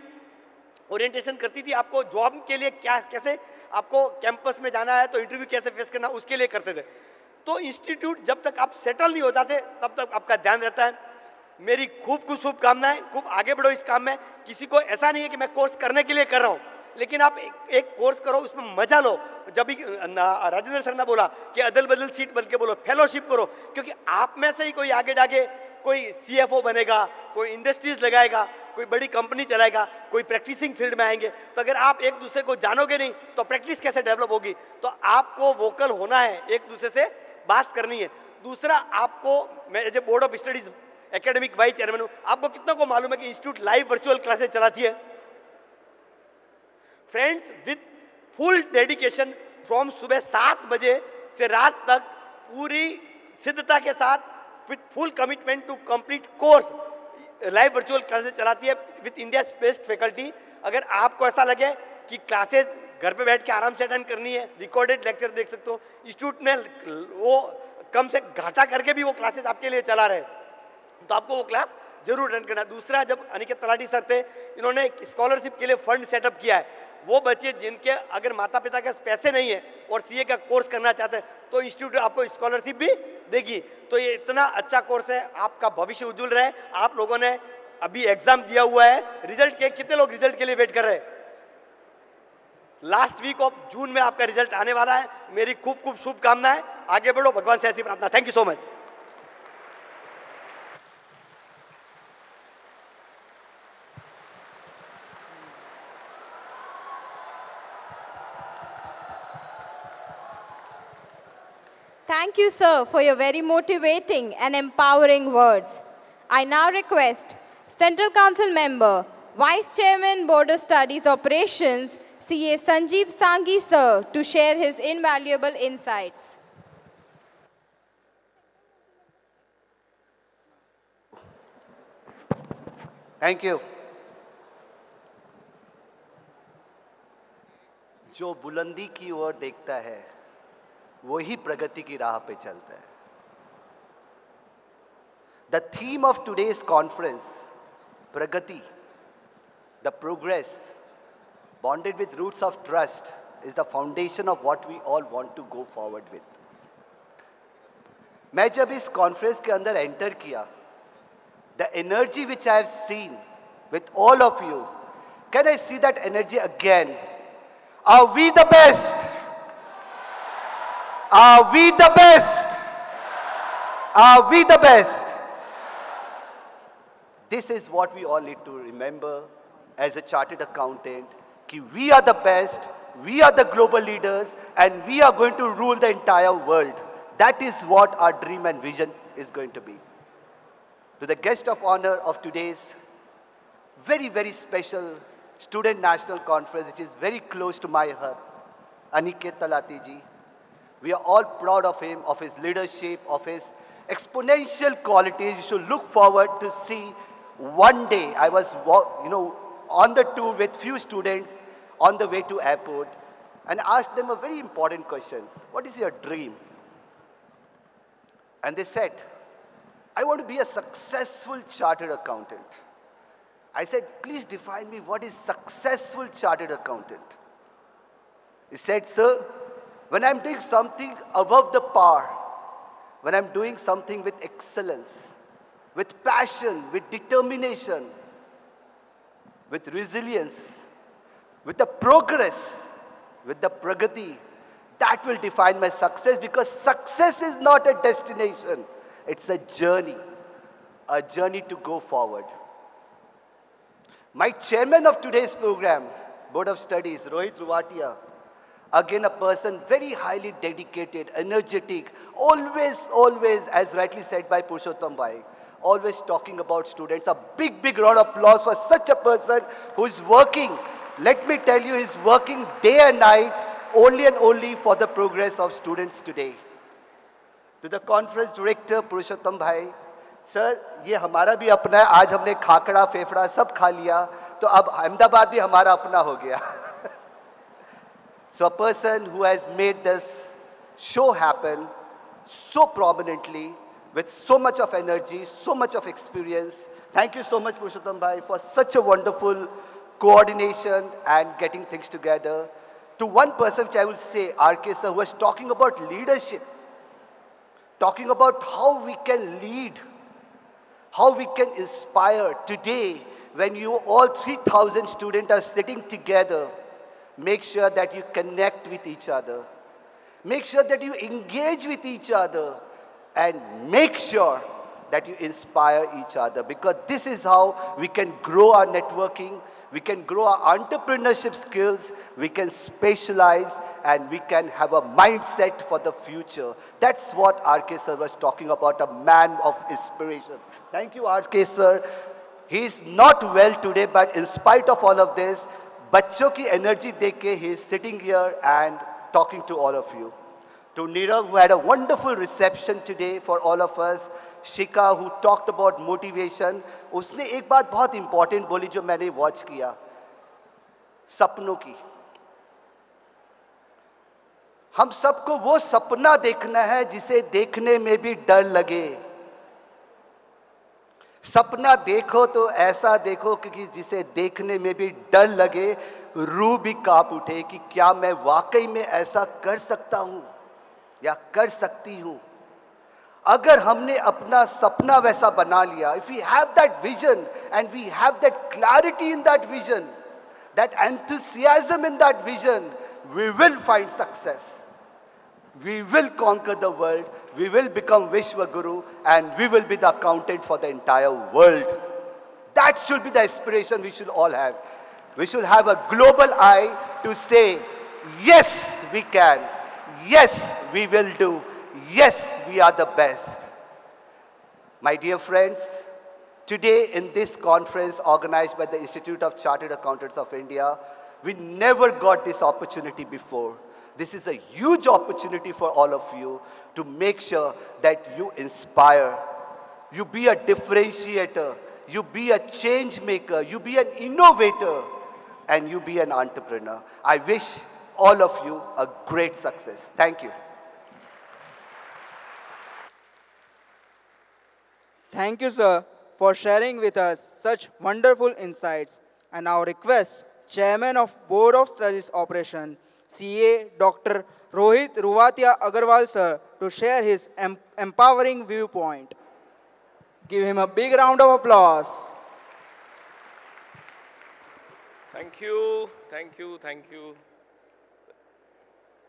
ओरिएंटेशन करती थी, आपको जॉब के लिए क्या, कैसे आपको कैंपस में जाना है तो इंटरव्यू कैसे फेस करना, उसके लिए करते थे। तो इंस्टीट्यूट जब तक आप सेटल नहीं हो जाते तब तक आपका ध्यान रहता है। मेरी खूब खूब शुभकामनाएं, खूब आगे बढ़ो इस काम में। किसी को ऐसा नहीं है कि मैं कोर्स करने के लिए कर रहा हूँ, लेकिन आप एक कोर्स करो, उसमें मजा लो। जब भी राजेंद्र सर ने बोला कि अदल बदल सीट बन के बोलो, फेलोशिप करो, क्योंकि आप में से ही कोई आगे जाके कोई CFO बनेगा, कोई इंडस्ट्रीज लगाएगा, कोई बड़ी कंपनी चलाएगा, कोई प्रैक्टिसिंग फील्ड में आएंगे। तो अगर आप एक दूसरे को जानोगे नहीं तो प्रैक्टिस कैसे डेवलप होगी? तो आपको वोकल होना है, एक दूसरे से बात करनी है। दूसरा, आपको, मैं as a board of studies academic vice chairman हूँ, आपको कितना को मालूम है कि इंस्टीट्यूट लाइव वर्चुअल क्लासेस चलाती है? Friends, with full dedication from सुबह 7 बजे से रात तक पूरी सिद्धता के साथ with full commitment to complete course live virtual classes चलाती है विथ इंडिया बेस्ट फैकल्टी। अगर आपको ऐसा लगे कि क्लासेस घर पे बैठ के आराम से अटेंड करनी है, रिकॉर्डेड लेक्चर देख सकते हो, इंस्टीट्यूट ने वो कम से घाटा करके भी वो क्लासेस आपके लिए चला रहे, तो आपको वो क्लास जरूर अटेंड करना। दूसरा, जब अनिकेत तलाटी सर थे, इन्होंने स्कॉलरशिप के लिए फंड सेटअप किया है। वो बच्चे जिनके अगर माता पिता के पैसे नहीं है और CA का कोर्स करना चाहते हैं तो इंस्टीट्यूट आपको स्कॉलरशिप भी देगी। तो ये इतना अच्छा कोर्स है, आपका भविष्य उज्जवल रहे। आप लोगों ने अभी एग्जाम दिया हुआ है, रिजल्ट के कितने लोग रिजल्ट के लिए वेट कर रहे हैं? लास्ट वीक ऑफ जून में आपका रिजल्ट आने वाला है। मेरी खूब खूब शुभकामनाएं, आगे बढ़ो, भगवान से ऐसी प्रार्थना। Thank you so much. Thank you, sir, for your very motivating and empowering words. I now request Central Council Member, Vice Chairman, Board of Studies Operations, CA Sanjeev Sanghi, sir, to share his invaluable insights. Thank you. जो बुलंदी की ओर देखता है वही प्रगति की राह पे चलता है। The theme of today's conference, Pragati, the progress bonded with roots of trust, is the foundation of what we all want to go forward with. मैं जब इस कॉन्फ्रेंस के अंदर एंटर किया, the energy which I have seen with all of you, can I see that energy again? Are we the best? Are we the best? Are we the best? This is what we all need to remember as a chartered accountant, कि we are the best, we are the global leaders, and we are going to rule the entire world. That is what our dream and vision is going to be. To the guest of honor of today's very, very special Student National Conference, which is very close to my heart, Aniket Talati ji. We are all proud of him, of his leadership, of his exponential qualities. You should look forward to see one day. I was, on the tour with few students on the way to airport and asked them a very important question. What is your dream? And they said, I want to be a successful chartered accountant. I said, please define me what is successful chartered accountant. He said, sir, when I'm doing something above the par, when I'm doing something with excellence, with passion, with determination, with resilience, with the progress, with the pragati, that will define my success, because success is not a destination. It's a journey to go forward. My chairman of today's program, Board of Studies, Rohit Ruwatia, again a person very highly dedicated, energetic, always, as rightly said by Purushottam Bhai, always talking about students. A big round of applause for such a person who is working. Let me tell you, he's working day and night only and only for the progress of students today. To the conference director पुरुषोत्तम भाई, sir ये हमारा भी अपना है, आज हमने खाकड़ा फेफड़ा सब खा लिया, तो अब अहमदाबाद भी हमारा अपना हो गया. So a person who has made this show happen so prominently, with so much of energy, so much of experience. Thank you so much Purushottam bhai for such a wonderful coordination and getting things together. To one person which I will say, RK sir, who was talking about leadership. talking about how we can lead, how we can inspire. Today, when you all 3,000 students are sitting together, make sure that you connect with each other. Make sure that you engage with each other, and make sure that you inspire each other, because this is how we can grow our networking, we can grow our entrepreneurship skills, we can specialize, and we can have a mindset for the future. That's what RK sir was talking about, a man of inspiration. Thank you, RK sir. He is not well today, but in spite of all of this, बच्चों की energy देख के he is sitting here and talking to all of you. To Nirav, who had a wonderful reception today for all of us. Shika, who talked about motivation. उसने एक बात बहुत important बोली जो मैंने watch किया. सपनों की. हम सबको वो सपना देखना है जिसे देखने में भी डर लगे. सपना देखो तो ऐसा देखो कि जिसे देखने में भी डर लगे, रूह भी कांप उठे कि क्या मैं वाकई में ऐसा कर सकता हूं या कर सकती हूं. अगर हमने अपना सपना वैसा बना लिया, if we have that vision and we have that clarity in that vision, that enthusiasm in that vision, we will find success. We will conquer the world, we will become Vishwa Guru, and we will be the accountant for the entire world. That should be the aspiration we should all have. We should have a global eye to say, yes, we can. Yes, we will do. Yes, we are the best. My dear friends, today in this conference organized by the Institute of Chartered Accountants of India, we never got this opportunity before. This is a huge opportunity for all of you to make sure that you inspire, you be a differentiator, you be a change maker, you be an innovator, and you be an entrepreneur. I wish all of you a great success. Thank you. Thank you, sir, for sharing with us such wonderful insights. And our request, Chairman of Board of Studies Operation, CA Dr. Rohit Ruvatia Agarwal, sir, to share his empowering viewpoint. Give him a big round of applause. Thank you, thank you, thank you.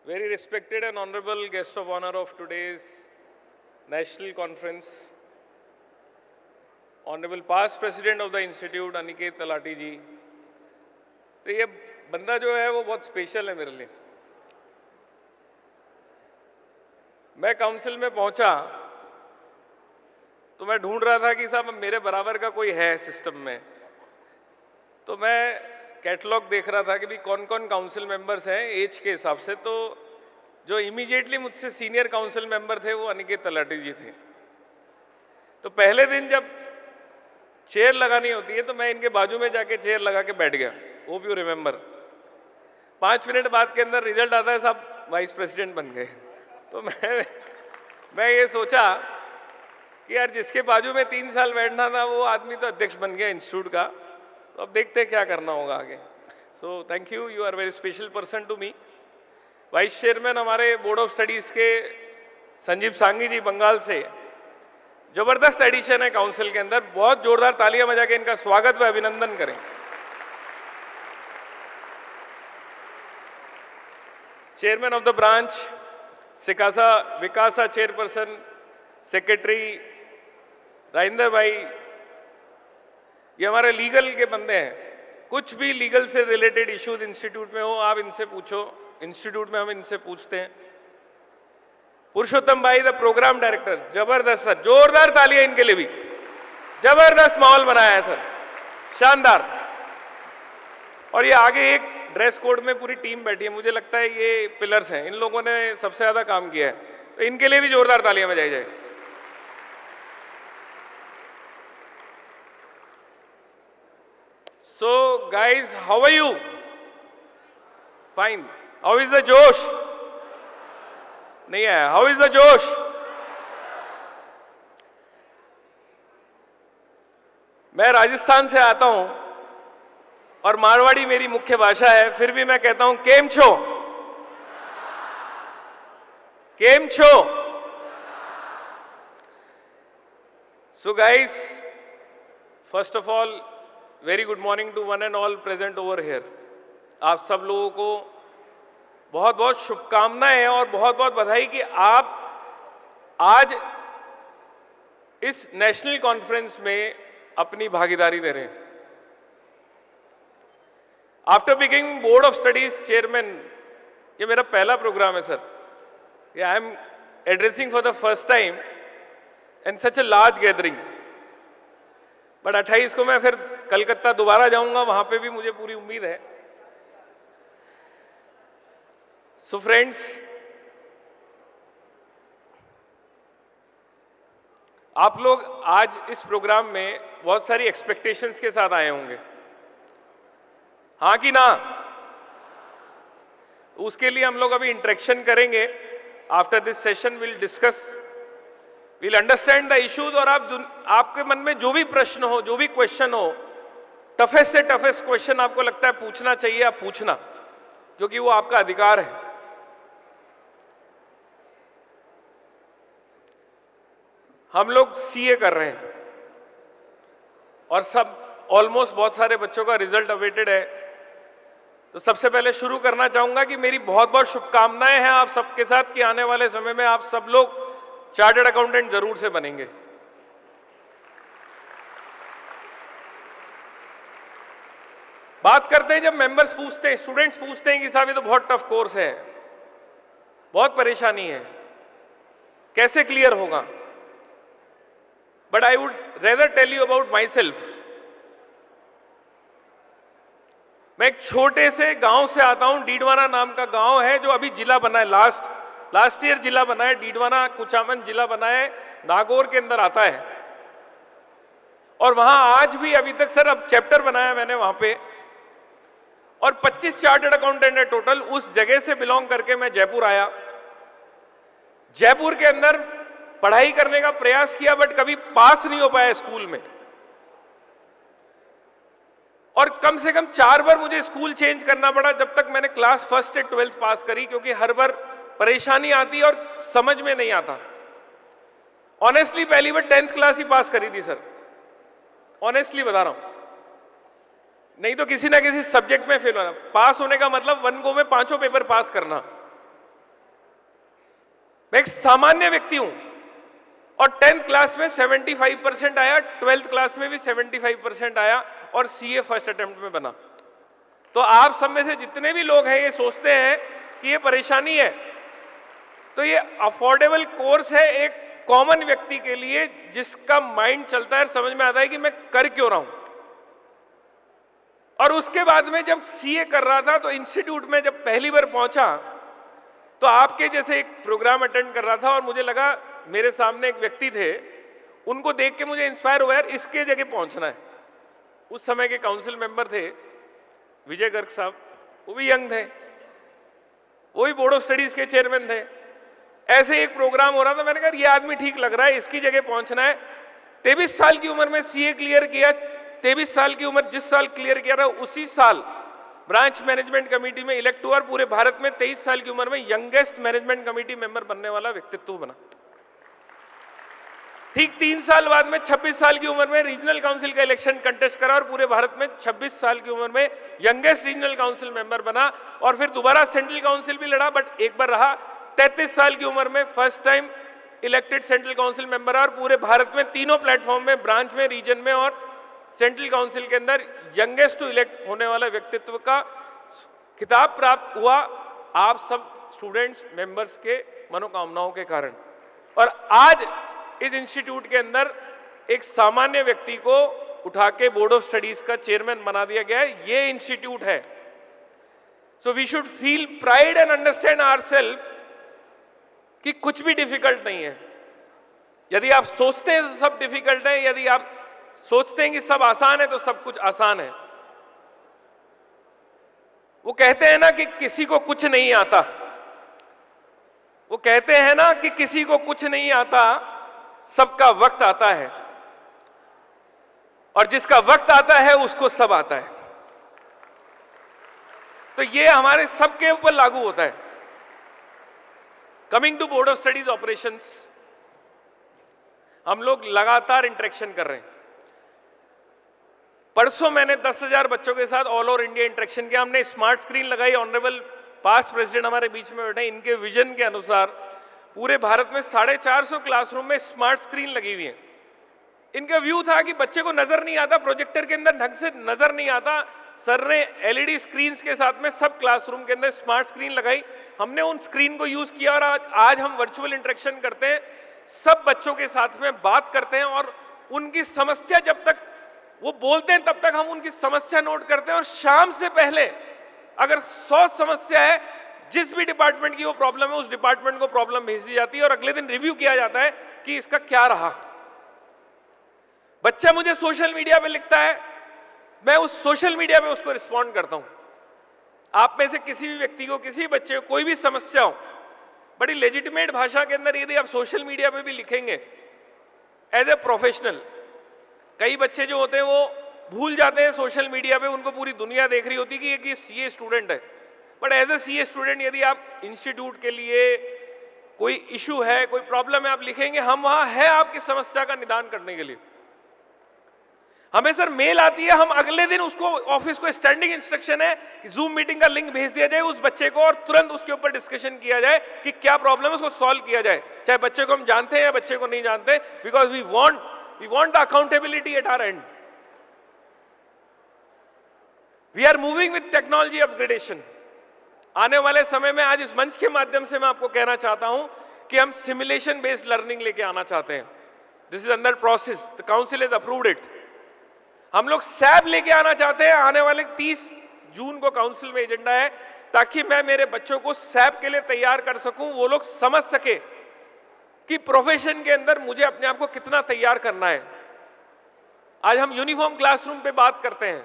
Very respected and honorable guest of honor of today's national conference, Honorable past President of the Institute, Aniket Talati ji. तो ये बंदा जो है वो बहुत special है मेरे लिए. मैं काउंसिल में पहुंचा तो मैं ढूंढ रहा था कि साहब मेरे बराबर का कोई है सिस्टम में. तो मैं कैटलॉग देख रहा था कि भी कौन कौन काउंसिल मेंबर्स हैं एज के हिसाब से. तो जो इमीडिएटली मुझसे सीनियर काउंसिल मेंबर थे वो अनिकेत तलाटी जी थे. तो पहले दिन जब चेयर लगानी होती है तो मैं इनके बाजू में जाके चेयर लगा के बैठ गया. Hope you remember. 5 मिनट बाद के अंदर रिजल्ट आता है, साहब वाइस प्रेसिडेंट बन गए. तो मैं ये सोचा कि यार जिसके बाजू में 3 साल बैठना था वो आदमी तो अध्यक्ष बन गया इंस्टीट्यूट का. तो अब देखते हैं क्या करना होगा आगे. So thank you, you are very special person to me. Vice chairman हमारे बोर्ड ऑफ स्टडीज़ के संजीव सांगी जी बंगाल से, जबरदस्त एडिशन है काउंसिल के अंदर. बहुत जोरदार तालियां बजा के इनका स्वागत व अभिनंदन करें. चेयरमैन ऑफ द ब्रांच सिकासा विकासा चेयरपर्सन सेक्रेटरी राजेंद्र भाई, ये हमारे लीगल के बंदे हैं. कुछ भी लीगल से रिलेटेड इश्यूज इंस्टीट्यूट में हो आप इनसे पूछो, इंस्टीट्यूट में हम इनसे पूछते हैं. पुरुषोत्तम भाई द प्रोग्राम डायरेक्टर, जबरदस्त सर, जोरदार तालियां इनके लिए भी. जबरदस्त माहौल बनाया है सर, शानदार. और ये आगे एक ड्रेस कोड में पूरी टीम बैठी है, मुझे लगता है ये पिलर्स हैं, इन लोगों ने सबसे ज्यादा काम किया है. तो इनके लिए भी जोरदार तालियां बजाई जाए. So guys, how are you? Fine. How is the जोश? नहीं है. हाउ इज द जोश? मैं राजस्थान से आता हूं और मारवाड़ी मेरी मुख्य भाषा है, फिर भी मैं कहता हूं केम छो, केम छो. So guys, first of all, very good morning to one and all present over here. आप सब लोगों को बहुत बहुत शुभकामनाएं और बहुत बहुत बधाई कि आप आज इस नेशनल कॉन्फ्रेंस में अपनी भागीदारी दे रहे हैं. After becoming board of studies chairman, ये मेरा पहला प्रोग्राम है sir. I am addressing for the first time and such a large gathering. But 28 को मैं फिर कलकत्ता दोबारा जाऊंगा, वहां पे भी मुझे पूरी उम्मीद है. सो फ्रेंड्स, आप लोग आज इस प्रोग्राम में बहुत सारी एक्सपेक्टेशंस के साथ आए होंगे, हाँ कि ना? उसके लिए हम लोग अभी इंटरेक्शन करेंगे. After this session will discuss, will understand the issues. और आपके मन में जो भी प्रश्न हो, जो भी क्वेश्चन हो, टफेस्ट से टफेस्ट क्वेश्चन आपको लगता है पूछना चाहिए, आप पूछना, क्योंकि वो आपका अधिकार है. हम लोग सीए कर रहे हैं और सब ऑलमोस्ट बहुत सारे बच्चों का रिजल्ट अवेटेड है. तो सबसे पहले शुरू करना चाहूंगा कि मेरी बहुत बहुत शुभकामनाएं हैं आप सबके साथ कि आने वाले समय में आप सब लोग चार्टर्ड अकाउंटेंट जरूर से बनेंगे. बात करते हैं, जब मेंबर्स पूछते हैं, स्टूडेंट्स पूछते हैं कि साहब ये तो बहुत टफ कोर्स है, बहुत परेशानी है, कैसे क्लियर होगा? But I would rather tell you about myself. मैं एक छोटे से गांव से आता हूं, डीडवाना नाम का गांव है, जो अभी जिला बना है. लास्ट ईयर जिला बना है. डीडवाना कुचामन जिला बना है, नागौर के अंदर आता है. और वहां आज भी अभी तक सर, अब चैप्टर बनाया मैंने वहां पे, और 25 चार्टर्ड अकाउंटेंट है टोटल. उस जगह से बिलोंग करके मैं जयपुर आया. जयपुर के अंदर पढ़ाई करने का प्रयास किया, बट कभी पास नहीं हो पाया स्कूल में. और कम से कम 4 बार मुझे स्कूल चेंज करना पड़ा जब तक मैंने क्लास 1 से 12th पास करी, क्योंकि हर बार परेशानी आती और समझ में नहीं आता. ऑनेस्टली पहली बार 10th क्लास ही पास करी थी सर, ऑनेस्टली बता रहा हूं. नहीं तो किसी ना किसी सब्जेक्ट में फेल होना. पास होने का मतलब 1 गो में 5 पेपर पास करना. मैं एक सामान्य व्यक्ति हूं और 10th क्लास में 75% आया, 12th क्लास में भी 75% आया और सीए फर्स्ट अटेम्प्ट में बना. तो आप सब में से जितने भी लोग हैं ये सोचते हैं कि ये परेशानी है, तो ये अफोर्डेबल कोर्स है एक कॉमन व्यक्ति के लिए, जिसका माइंड चलता है, समझ में आता है कि मैं कर क्यों रहा हूं. और उसके बाद में जब सीए कर रहा था तो इंस्टीट्यूट में जब पहली बार पहुंचा तो आपके जैसे एक प्रोग्राम अटेंड कर रहा था और मुझे लगा मेरे सामने एक व्यक्ति थे, उनको देख के मुझे इंस्पायर हुआ, यार इसके जगह पहुंचना है. उस समय के काउंसिल मेंबर थे विजय गर्ग साहब, वो भी यंग थे, वो भी बोर्ड ऑफ स्टडीज के चेयरमैन थे. ऐसे एक प्रोग्राम हो रहा था, मैंने कहा ये आदमी ठीक लग रहा है, इसकी जगह पहुंचना है. 23 साल की उम्र में सीए क्लियर किया. 23 साल की उम्र जिस साल क्लियर किया था, उसी साल ब्रांच मैनेजमेंट कमेटी में इलेक्ट हुआ और पूरे भारत में 23 साल की उम्र में यंगेस्ट मैनेजमेंट कमेटी मेंबर बनने वाला व्यक्तित्व बना. ठीक 3 साल बाद में 26 साल की उम्र में रीजनल काउंसिल का इलेक्शन कंटेस्ट करा और पूरे भारत में 26 साल की उम्र में यंगेस्ट रीजनल काउंसिल मेंबर बना. और फिर दोबारा सेंट्रल काउंसिल भी लड़ा, बट एक बार रहा. 33 साल की उम्र में first time elected central council member और पूरे भारत में तीनों प्लेटफॉर्म में, ब्रांच में, रीजन में और सेंट्रल काउंसिल के अंदर यंगेस्ट टू इलेक्ट होने वाला व्यक्तित्व का खिताब प्राप्त हुआ आप सब स्टूडेंट्स मेंबर्स के मनोकामनाओं के कारण. और आज इस इंस्टीट्यूट के अंदर एक सामान्य व्यक्ति को उठा के बोर्ड ऑफ स्टडीज का चेयरमैन बना दिया गया है. ये इंस्टीट्यूट है. So we should feel pride and understand ourselves कि कुछ भी डिफिकल्ट नहीं है. यदि आप सोचते हैं सब डिफिकल्ट है, यदि आप सोचते हैं कि सब आसान है, तो सब कुछ आसान है. वो कहते हैं ना कि किसी को कुछ नहीं आता, वो कहते हैं ना कि किसी को कुछ नहीं आता, सबका वक्त आता है, और जिसका वक्त आता है उसको सब आता है. तो ये हमारे सबके ऊपर लागू होता है. Coming to board of studies operations, हम लोग लगातार इंटरेक्शन कर रहे हैं। परसों मैंने 10,000 बच्चों के साथ ऑल ओवर इंडिया इंटरेक्शन किया। हमने स्मार्ट स्क्रीन लगाई। ऑनरेबल पास्ट प्रेसिडेंट हमारे बीच में बैठे, इनके विजन के अनुसार पूरे भारत में 450 क्लासरूम में स्मार्ट स्क्रीन लगी हुई है। इनका व्यू था कि बच्चे को नजर नहीं आता, प्रोजेक्टर के अंदर ढंग से नजर नहीं आता। सर ने एलईडी स्क्रीन्स के साथ में सब क्लासरूम के अंदर स्मार्ट स्क्रीन लगाई। हमने उन स्क्रीन को यूज किया और आज हम वर्चुअल इंटरेक्शन करते हैं, सब बच्चों के साथ में बात करते हैं और उनकी समस्या जब तक वो बोलते हैं तब तक हम उनकी समस्या नोट करते हैं। और शाम से पहले अगर 100 समस्या है, जिस भी डिपार्टमेंट की वो प्रॉब्लम है, उस डिपार्टमेंट को प्रॉब्लम भेज दी जाती है और अगले दिन रिव्यू किया जाता है कि इसका क्या रहा। बच्चा मुझे सोशल मीडिया पे लिखता है, मैं उस सोशल मीडिया पे उसको रिस्पॉन्ड करता हूं। आप में से किसी भी व्यक्ति को, किसी बच्चे को कोई भी समस्या हो, बड़ी लेजिटिमेट भाषा के अंदर यदि आप सोशल मीडिया पे भी लिखेंगे एज ए प्रोफेशनल, कई बच्चे जो होते हैं वो भूल जाते हैं सोशल मीडिया पे, उनको पूरी दुनिया देख रही होती है कि ये सीए स्टूडेंट है। But as a CA student यदि आप इंस्टीट्यूट के लिए कोई इशू है, कोई प्रॉब्लम है, आप लिखेंगे, हम वहां है आपकी समस्या का निदान करने के लिए। हमें सर मेल आती है, हम अगले दिन उसको ऑफिस को स्टैंडिंग इंस्ट्रक्शन है कि जूम मीटिंग का लिंक भेज दिया जाए उस बच्चे को और तुरंत उसके ऊपर डिस्कशन किया जाए कि क्या प्रॉब्लम है, उसको सॉल्व किया जाए, चाहे बच्चे को हम जानते हैं या बच्चे को नहीं जानते, because we want the accountability at our end. We are moving with technology upgradation. आने वाले समय में आज इस मंच के माध्यम से मैं आपको कहना चाहता हूं कि हम सिमुलेशन बेस्ड लर्निंग लेके आना चाहते हैं। This is under process, the council is approved it. हम लोग सैब लेके आना चाहते हैं। आने वाले 30 जून को काउंसिल में एजेंडा है, ताकि मैं मेरे बच्चों को सैब के लिए तैयार कर सकूं, वो लोग समझ सके कि प्रोफेशन के अंदर मुझे अपने आप को कितना तैयार करना है। आज हम यूनिफॉर्म क्लासरूम पे बात करते हैं,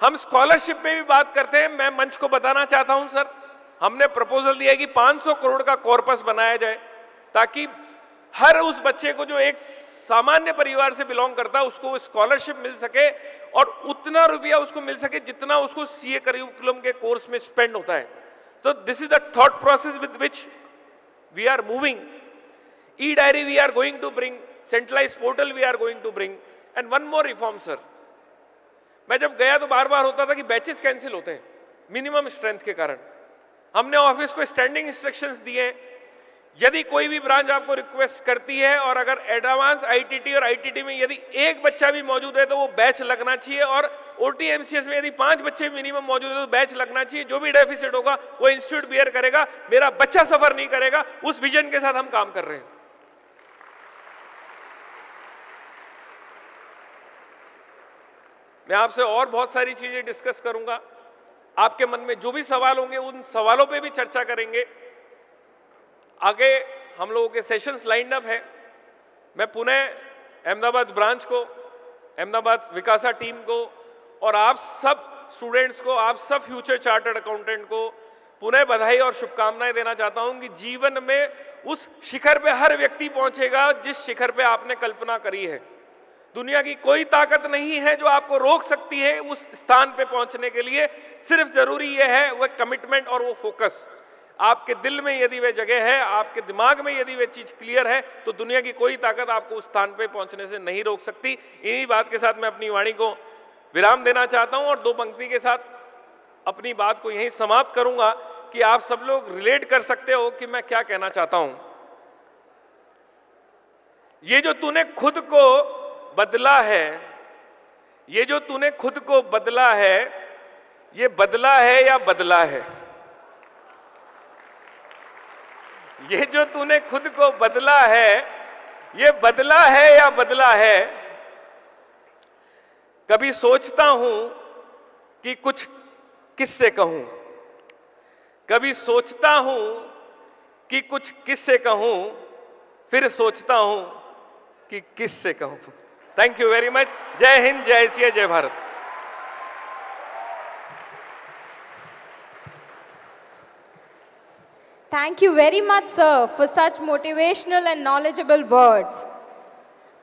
हम स्कॉलरशिप पे भी बात करते हैं। मैं मंच को बताना चाहता हूं सर, हमने प्रपोजल दिया है कि 500 करोड़ का कॉर्पस बनाया जाए, ताकि हर उस बच्चे को जो एक सामान्य परिवार से बिलोंग करता है उसको स्कॉलरशिप मिल सके और उतना रुपया उसको मिल सके जितना उसको सीए करिकुलम के कोर्स में स्पेंड होता है। तो this is the thought process with which we are moving. E diary we are going to bring, centralise portal we are going to bring, and one more reform sir. मैं जब गया तो बार बार होता था कि बैचेस कैंसिल होते हैं minimum strength के कारण। हमने ऑफिस को स्टैंडिंग इंस्ट्रक्शंस दिए, यदि कोई भी ब्रांच आपको रिक्वेस्ट करती है और अगर एडवांस आईटीटी और आईटीटी में यदि एक बच्चा भी मौजूद है तो वो बैच लगना चाहिए, और ओटीएमसीएस में यदि 5 बच्चे मिनिमम मौजूद है तो बैच लगना चाहिए। जो भी डेफिसिट होगा वो इंस्टीट्यूट बियर करेगा, मेरा बच्चा सफर नहीं करेगा। उस विजन के साथ हम काम कर रहे हैं। मैं आपसे और बहुत सारी चीजें डिस्कस करूंगा, आपके मन में जो भी सवाल होंगे उन सवालों पे भी चर्चा करेंगे। आगे हम लोगों के सेशंस लाइंड अप है। मैं पुणे अहमदाबाद ब्रांच को, अहमदाबाद विकासा टीम को और आप सब स्टूडेंट्स को, आप सब फ्यूचर चार्टर्ड अकाउंटेंट को पुनः बधाई और शुभकामनाएं देना चाहता हूं कि जीवन में उस शिखर पे हर व्यक्ति पहुंचेगा जिस शिखर पे आपने कल्पना करी है। दुनिया की कोई ताकत नहीं है जो आपको रोक सकती है उस स्थान पे पहुंचने के लिए। सिर्फ जरूरी यह है वो कमिटमेंट और वो फोकस। आपके दिल में यदि वह जगह है, आपके दिमाग में यदि वह चीज क्लियर है, तो दुनिया की कोई ताकत आपको उस स्थान पे पहुंचने से नहीं रोक सकती। इन्हीं बात के साथ मैं अपनी वाणी को विराम देना चाहता हूं और 2 पंक्ति के साथ अपनी बात को यहीं समाप्त करूंगा कि आप सब लोग रिलेट कर सकते हो कि मैं क्या कहना चाहता हूं। ये जो तूने खुद को बदला है, ये जो तूने खुद को बदला है, ये बदला है या बदला है? ये जो तूने खुद को बदला है, ये बदला है या बदला है? कभी सोचता हूं कि कुछ किससे कहूं, कभी सोचता हूं कि कुछ किससे कहूं, फिर सोचता हूं कि किससे कहूं। Thank you very much. जय हिंद, जय सिया, जय Bharat. Thank you very much, sir, for such motivational and knowledgeable words.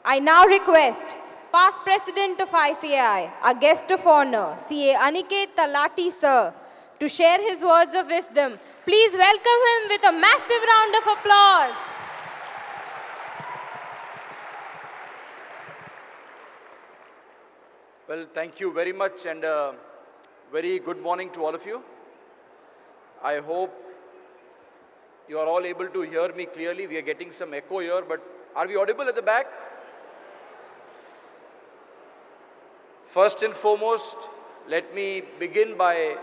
I now request past president of ICAI, our guest of honor, CA Aniket Talati, sir, to share his words of wisdom. Please welcome him with a massive round of applause. Well, thank you very much and very good morning to all of you. I hope you are all able to hear me clearly. We are getting some echo here, but are we audible at the back? First and foremost, let me begin by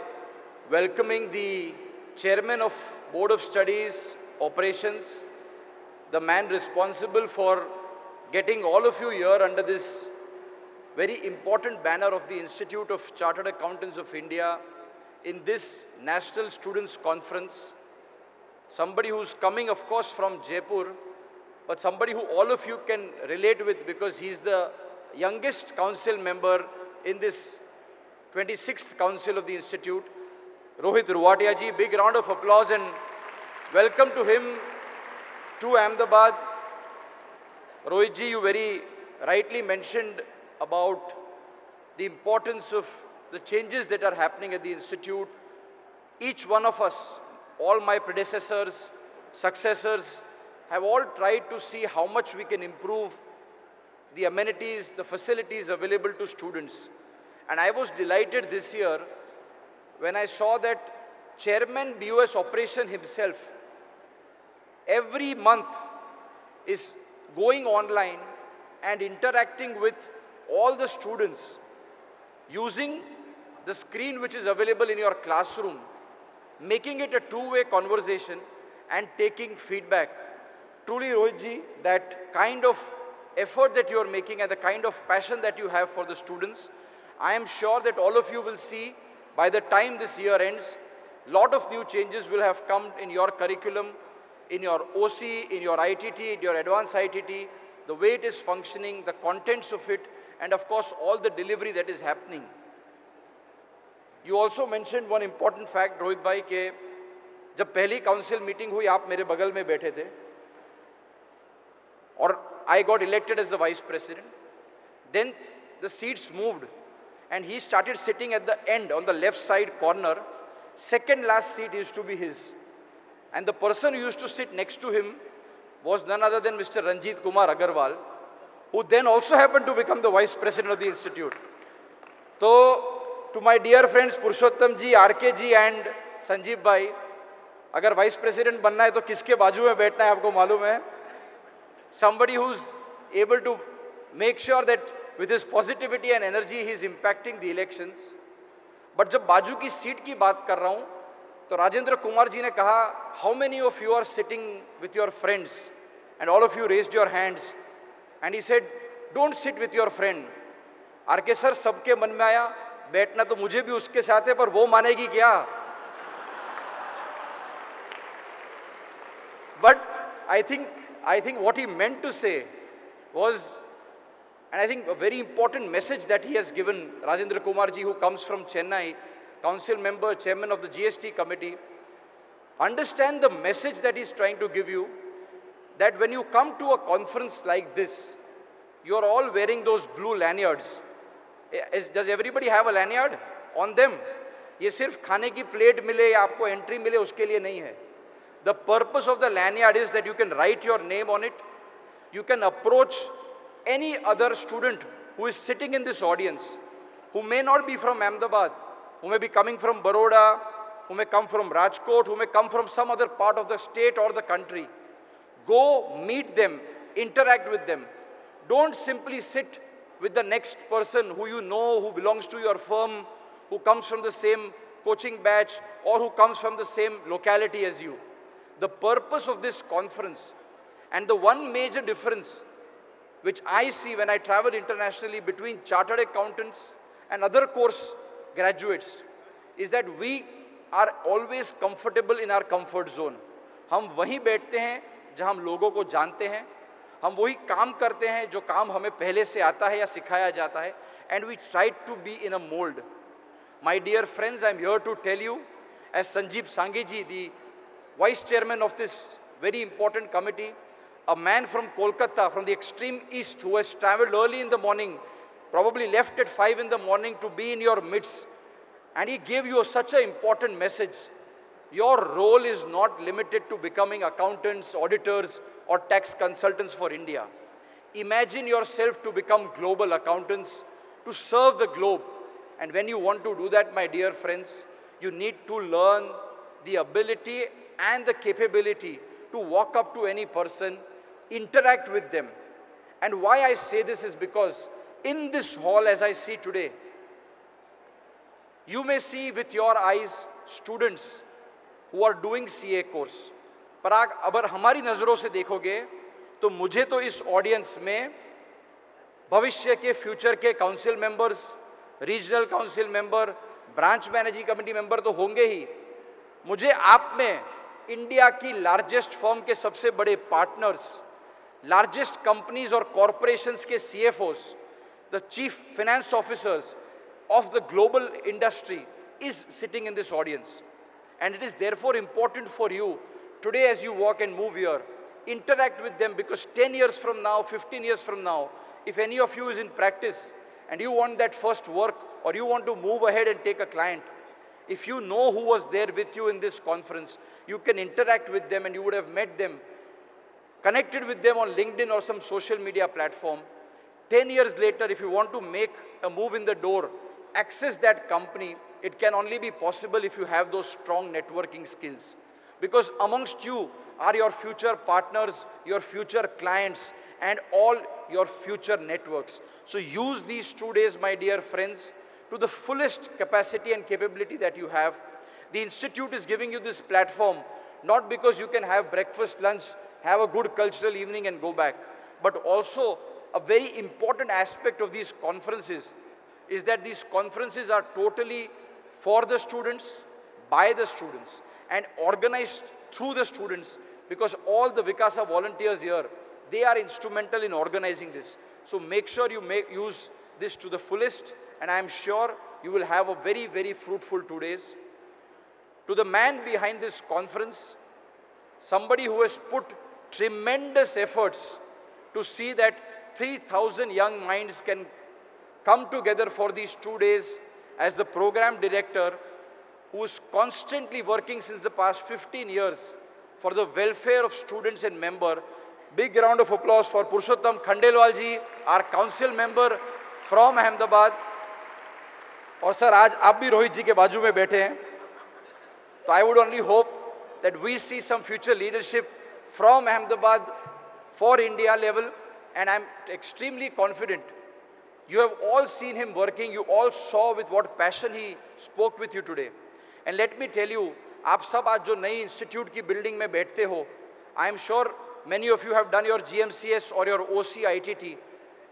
welcoming the Chairman of Board of Studies Operations, the man responsible for getting all of you here under this very important banner of the Institute of Chartered Accountants of India in this National Students' Conference. Somebody who's coming, of course, from Jaipur, but somebody who all of you can relate with because he's the youngest council member in this 26th Council of the Institute, Rohit Ruwatia ji. Big round of applause and welcome to him to Ahmedabad. Rohit ji, you very rightly mentioned about the importance of the changes that are happening at the Institute. Each one of us, all my predecessors, successors, have all tried to see how much we can improve the amenities, the facilities available to students. And I was delighted this year when I saw that Chairman BOS Operation himself, every month is going online and interacting with all the students using the screen which is available in your classroom, making it a two-way conversation and taking feedback. Truly, Rohit ji, that kind of effort that you are making and the kind of passion that you have for the students, I am sure that all of you will see by the time this year ends, lot of new changes will have come in your curriculum, in your OC, in your ITT, in your advanced ITT, the way it is functioning, the contents of it, and of course all the delivery that is happening. You also mentioned one important fact, Rohit bhai, ke जब पहली council meeting हुई आप मेरे बगल में बैठे थे और I got elected as the vice president. Then the seats moved and he started sitting at the end on the left side corner. Second last seat used to be his. And the person who used to sit next to him was none other than Mr. Ranjit Kumar Agarwal, who then also happened to become the vice president of the institute. So, to my dear friends Purushottam ji, RK ji and Sanjeev bhai, अगर vice president बनना है तो किसके बाजू में बैठना है आपको मालूम है? Somebody who's able to make sure that with his positivity and energy he is impacting the elections. But जब बाजू की सीट की बात कर रहा हूँ, तो राजेंद्र कुमार जी ने कहा, how many of you are sitting with your friends? And all of you raised your hands. And he said, don't sit with your friend. R K sir सबके मन में आया, बैठना तो मुझे भी उसके साथ है, पर वो मानेगी क्या? But I think what he meant to say was, and I think a very important message that he has given, Rajendra Kumar ji, who comes from Chennai, council member, chairman of the GST committee, understand the message that he's trying to give you, that when you come to a conference like this, you're all wearing those blue lanyards. Does everybody have a lanyard on them? ये सिर्फ खाने की plate मिले या आपको entry मिले उसके लिए नहीं है. The purpose of the lanyard is that you can write your name on it. You can approach any other student who is sitting in this audience, who may not be from Ahmedabad, who may be coming from Baroda, who may come from Rajkot, who may come from some other part of the state or the country. Go meet them, interact with them. Don't simply sit with the next person who you know, who belongs to your firm, who comes from the same coaching batch, or who comes from the same locality as you. The purpose of this conference, and the one major difference which I see when I travel internationally between chartered accountants and other course graduates, is that we are always comfortable in our comfort zone. हम वहीं बैठते हैं जहाँ हम लोगों को जानते हैं, हम वही काम करते हैं जो काम हमें पहले से आता है या सिखाया जाता है, and we try to be in a mold. My dear friends, I am here to tell you, as Sanjeev Sanghi ji, the Vice Chairman of this very important committee, a man from Kolkata, from the extreme east, who has traveled early in the morning, probably left at 5 in the morning to be in your midst, and he gave you such an important message. Your role is not limited to becoming accountants, auditors, or tax consultants for India. Imagine yourself to become global accountants, to serve the globe. And when you want to do that, my dear friends, you need to learn the ability and the capability to walk up to any person, interact with them. And why I say this is because in this hall, as I see today, you may see with your eyes students who are doing CA course. पर अगर हमारी नज़रों से देखोगे तो मुझे तो इस ऑडियंस में भविष्य के फ्यूचर के council members, regional council member, branch managing committee member तो होंगे ही, मुझे आप में इंडिया की लार्जेस्ट फर्म के सबसे बड़े पार्टनर्स, लार्जेस्ट कंपनीज और कॉरपोरेशंस के CFOs, the chief finance officers of the global industry is sitting in this audience. And it is therefore important for you today as you walk and move here, interact with them, because 10 years from now, 15 years from now, if any of you is in practice and you want that first work or you want to move ahead and take a client, if you know who was there with you in this conference, you can interact with them and you would have met them, connected with them on LinkedIn or some social media platform. 10 years later, if you want to make a move in the door, access that company, it can only be possible if you have those strong networking skills. Because amongst you are your future partners, your future clients, and all your future networks. So use these 2 days, my dear friends, to the fullest capacity and capability that you have. The Institute is giving you this platform, not because you can have breakfast, lunch, have a good cultural evening and go back, but also a very important aspect of these conferences is that these conferences are totally for the students, by the students, and organized through the students, because all the Vikasa volunteers here, they are instrumental in organizing this. So make sure you use this to the fullest, and I am sure you will have a very, very fruitful 2 days. To the man behind this conference, somebody who has put tremendous efforts to see that 3,000 young minds can come together for these 2 days, as the program director, who is constantly working since the past 15 years for the welfare of students and member. Big round of applause for Purushottam Khandelwal ji, our council member from Ahmedabad. और sir आज आप भी रोहित जी के बाजू में बैठे हैं, तो I would only hope that we see some future leadership from Ahmedabad for India level, and I'm extremely confident. You have all seen him working, you all saw with what passion he spoke with you today. And let me tell you, आप सब आज जो नई institute की building में बैठते हो, I am sure many of you have done your GMCS or your OC ITT,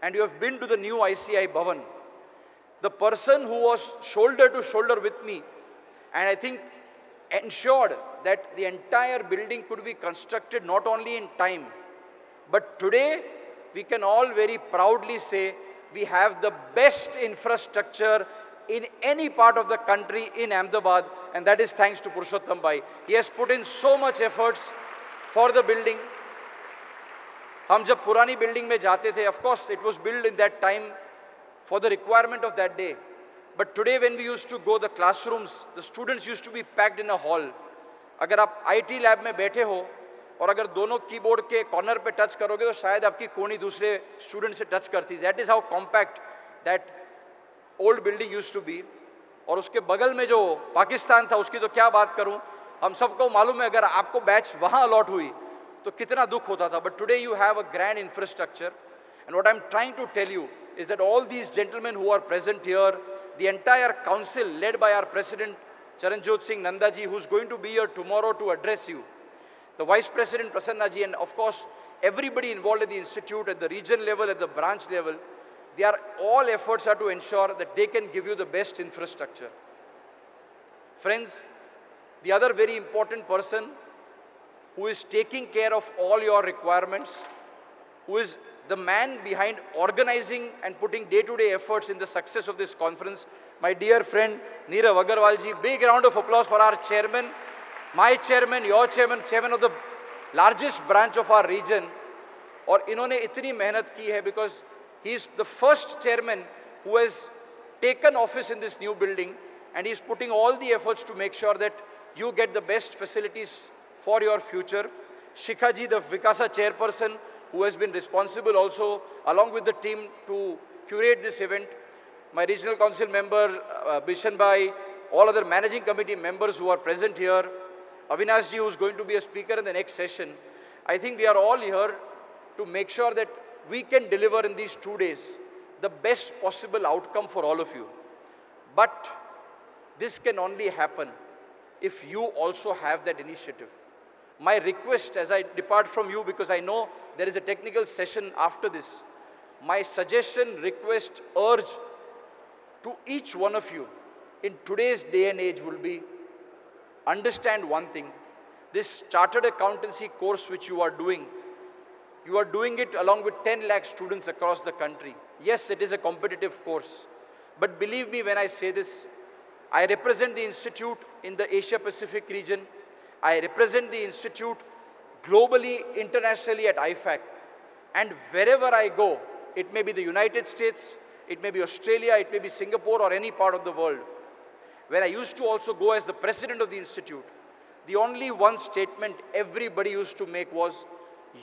and you have been to the new ICI Bhavan. The person who was shoulder to shoulder with me, and I think ensured that the entire building could be constructed not only in time, but today we can all very proudly say we have the best infrastructure in any part of the country in Ahmedabad, and that is thanks to Purushottam Bhai. He has put in so much efforts for the building. हम जब पुरानी building में जाते थे, of course it was built in that time for the requirement of that day. But today when we used to go, the classrooms, the students used to be packed in a hall. अगर आप IT lab में बैठे हो और अगर दोनों keyboard के corner पे टच करोगे तो शायद आपकी कोनी दूसरे स्टूडेंट से टच करती. That is how compact that old building used to be. और उसके बगल में जो पाकिस्तान था उसकी तो क्या बात करूं, हम सबको मालूम है अगर आपको बैच वहाँ अलॉट हुई तो कितना दुख होता था. But today you have a grand infrastructure, and what I'm trying to tell you is that all these gentlemen who are present here, the entire council led by our president Charanjot Singh Nanda ji, who's going to be here tomorrow to address you, the Vice President Prasanna ji, and of course everybody involved at the institute, at the region level, at the branch level, all efforts are to ensure that they can give you the best infrastructure. Friends, the other very important person who is taking care of all your requirements, who is the man behind organizing and putting day-to-day efforts in the success of this conference, my dear friend Neerav Agarwal ji. Big round of applause for our chairman, my chairman, your chairman, chairman of the largest branch of our region. और इन्होंने इतनी मेहनत की है because he is the first chairman who has taken office in this new building, and he is putting all the efforts to make sure that you get the best facilities for your future. Shikha ji, the Vikasa chairperson, who has been responsible also along with the team to curate this event. my regional council member, Bishan Bhai, all other managing committee members who are present here, Avinash ji, who is going to be a speaker in the next session. I think we are all here to make sure that we can deliver in these 2 days the best possible outcome for all of you. But this can only happen if you also have that initiative. My request as I depart from you, because I know there is a technical session after this, my suggestion, request, urge to each one of you in today's day and age will be, understand one thing. This chartered accountancy course which you are doing it along with 10 lakh students across the country. Yes, it is a competitive course. But believe me when I say this, I represent the institute in the Asia Pacific region. I represent the institute globally, internationally at IFAC. And wherever I go, it may be the United States, it may be Australia, it may be Singapore or any part of the world, where I used to also go as the president of the institute, the only one statement everybody used to make was,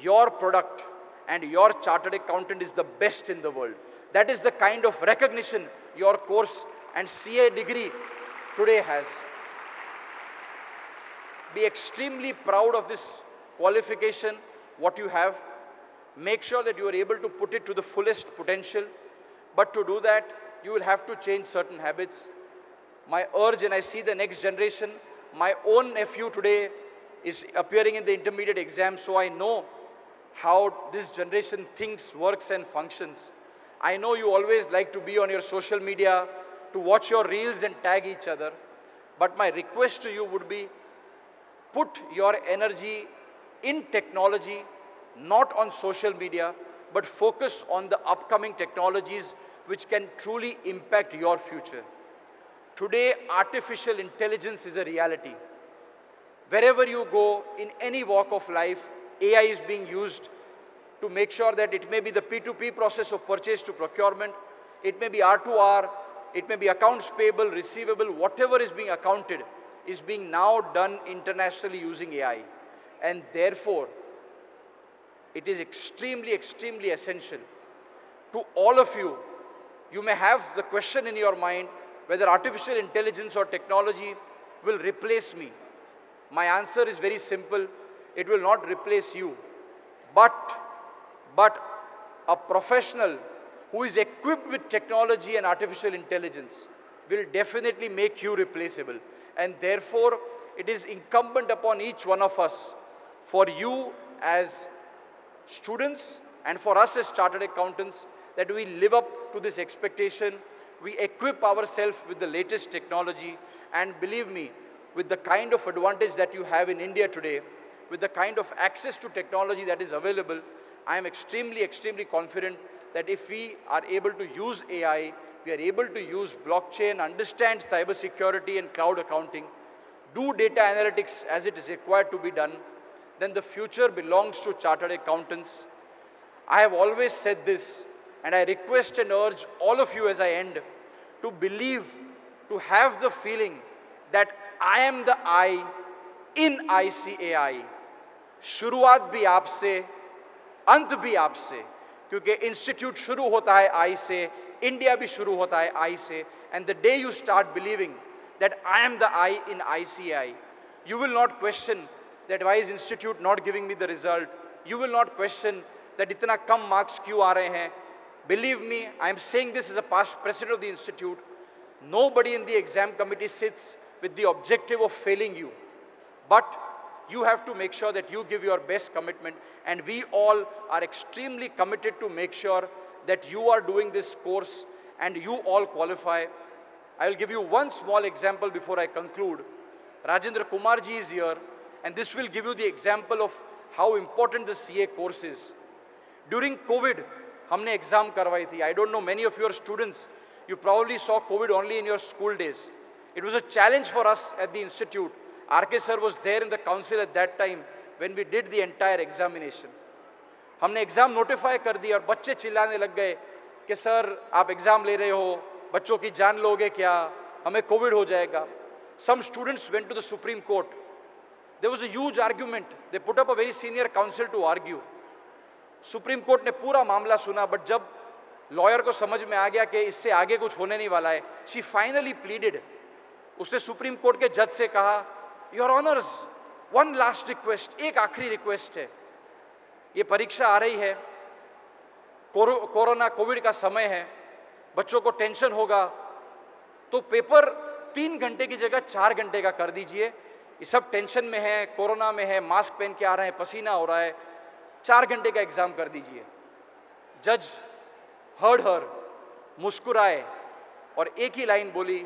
your product and your chartered accountant is the best in the world. That is the kind of recognition your course and CA degree today has. Be extremely proud of this qualification, what you have. Make sure that you are able to put it to the fullest potential. But to do that, you will have to change certain habits. My urge, and I see the next generation, my own nephew today is appearing in the intermediate exam, so I know how this generation thinks, works and functions. I know you always like to be on your social media, to watch your reels and tag each other. But my request to you would be, put your energy in technology, not on social media, but focus on the upcoming technologies which can truly impact your future. Today, artificial intelligence is a reality. Wherever you go, in any walk of life, AI is being used to make sure that it may be the P2P process of purchase to procurement, it may be R2R, it may be accounts payable, receivable, whatever is being accounted is being now done internationally using AI. And therefore, it is extremely, extremely essential to all of you. You may have the question in your mind whether artificial intelligence or technology will replace me. My answer is very simple. It will not replace you. But a professional who is equipped with technology and artificial intelligence will definitely make you replaceable. And therefore, it is incumbent upon each one of us, for you as students and for us as chartered accountants, that we live up to this expectation. We equip ourselves with the latest technology, and believe me, with the kind of advantage that you have in India today, with the kind of access to technology that is available, I am extremely, extremely confident that if we are able to use AI, we are able to use blockchain, understand cybersecurity and cloud accounting, do data analytics as it is required to be done, then the future belongs to chartered accountants. I have always said this, and I request and urge all of you as I end to believe, to have the feeling that I am the I in ICAI. शुरुआत भी आपसे, अंत भी आपसे, क्योंकि institute शुरू होता है आई से, इंडिया भी शुरू होता है आई से, and the day you start believing that I am the I in ICAI, you will not question that why is institute not giving me the result. You will not question that इतना कम marks क्यों आ रहे हैं. Believe me, I am saying this as a past president of the institute. Nobody in the exam committee sits with the objective of failing you. But you have to make sure that you give your best commitment, and we all are extremely committed to make sure that you are doing this course and you all qualify. I will give you one small example before I conclude. Rajendra Kumar ji is here, and this will give you the example of how important the CA course is. During COVID, हमने exam करवाई थी. I don't know, many of your students, you probably saw COVID only in your school days. It was a challenge for us at the institute. RK sir was there in the council at that time when we did the entire examination. हमने exam notify कर दिया और बच्चे चिल्लाने लग गए कि sir आप exam ले रहे हो, बच्चों की जान लोगे क्या, हमें COVID हो जाएगा. Some students went to the Supreme Court. There was a huge argument. They put up a very senior counsel to argue. Supreme Court ने पूरा मामला सुना, but जब लॉयर को समझ में आ गया कि इससे आगे कुछ होने नहीं वाला है, शी फाइनली प्लीडेड। उसने सुप्रीम कोर्ट के जज से कहा, your honours, one last request, एक आखिरी रिक्वेस्ट है, ये परीक्षा आ रही है, कोरोना कोविड का समय है, बच्चों को टेंशन होगा, तो पेपर 3 घंटे की जगह 4 घंटे का कर दीजिए। ये सब टेंशन में है, कोरोना में है, मास्क पहन के आ रहे हैं, पसीना हो रहा है, 4 घंटे का एग्जाम कर दीजिए। जज हर्ड हर, मुस्कुराए और एक ही लाइन बोली,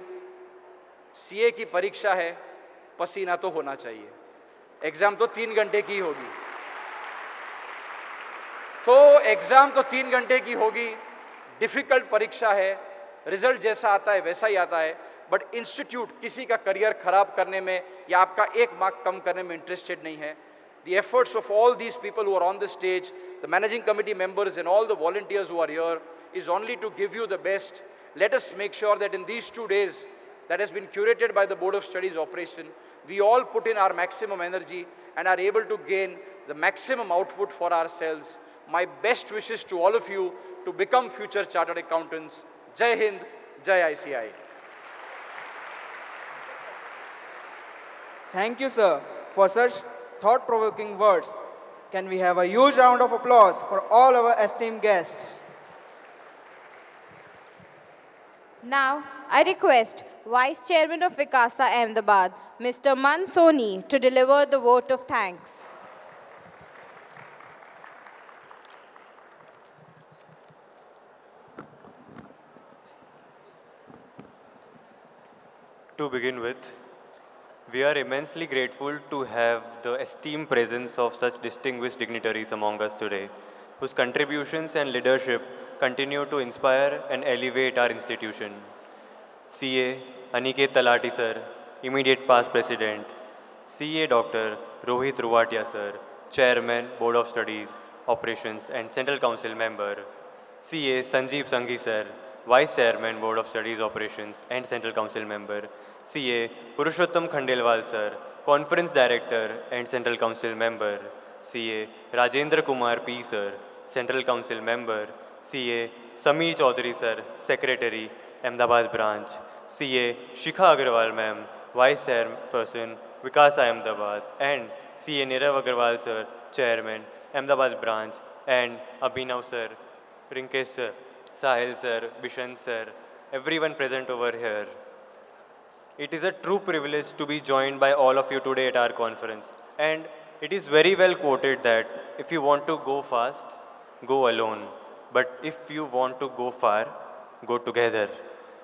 सीए की परीक्षा है, पसीना तो होना चाहिए, एग्जाम तो 3 घंटे की होगी। तो एग्जाम तो 3 घंटे की होगी, डिफिकल्ट परीक्षा है, रिजल्ट जैसा आता है वैसा ही आता है, बट इंस्टीट्यूट किसी का करियर खराब करने में या आपका 1 मार्क कम करने में इंटरेस्टेड नहीं है। The efforts of all these people who are on the stage, the managing committee members and all the volunteers who are here, is only to give you the best. Let us make sure that in these 2 days that has been curated by the Board of Studies operation, we all put in our maximum energy and are able to gain the maximum output for ourselves. My best wishes to all of you to become future chartered accountants. Jai Hind, Jai ICI. Thank you, sir, for such thought-provoking words. Can we have a huge round of applause for all our esteemed guests? Now, I request Vice Chairman of Vikasa Ahmedabad, Mr. Man Soni, to deliver the vote of thanks. To begin with, we are immensely grateful to have the esteemed presence of such distinguished dignitaries among us today, whose contributions and leadership continue to inspire and elevate our institution. CA Aniket Talati sir, immediate past president, CA Dr. Rohit Ruwatia sir, Chairman, Board of Studies, Operations and Central Council member, CA Sanjeev Sanghi sir, Vice Chairman, Board of Studies, Operations and Central Council member, CA Purushottam Khandelwal sir, Conference Director and Central Council member, CA Rajendra Kumar P sir, Central Council member, CA Sameer Chaudhary sir, Secretary, Ahmedabad branch, CA Shikha Agarwal ma'am, Vice Chairperson, Vikasa Ahmedabad, and CA Nirav Agarwal sir, Chairman, Ahmedabad branch, and Abhinav sir, Rinkesh sir, Sahil sir, Bishan sir, everyone present over here. It is a true privilege to be joined by all of you today at our conference. And it is very well quoted that if you want to go fast, go alone. But if you want to go far, go together.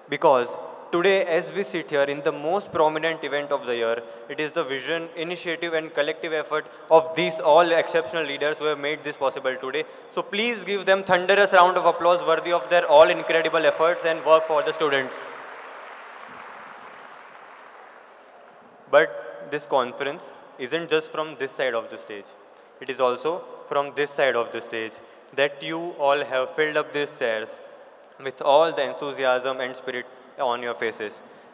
Because today, as we sit here in the most prominent event of the year, it is the vision, initiative and collective effort of these all exceptional leaders who have made this possible today. So please give them thunderous round of applause worthy of their all incredible efforts and work for the students. But this conference isn't just from this side of the stage. It is also from this side of the stage that you all have filled up these chairs with all the enthusiasm and spirit on your faces.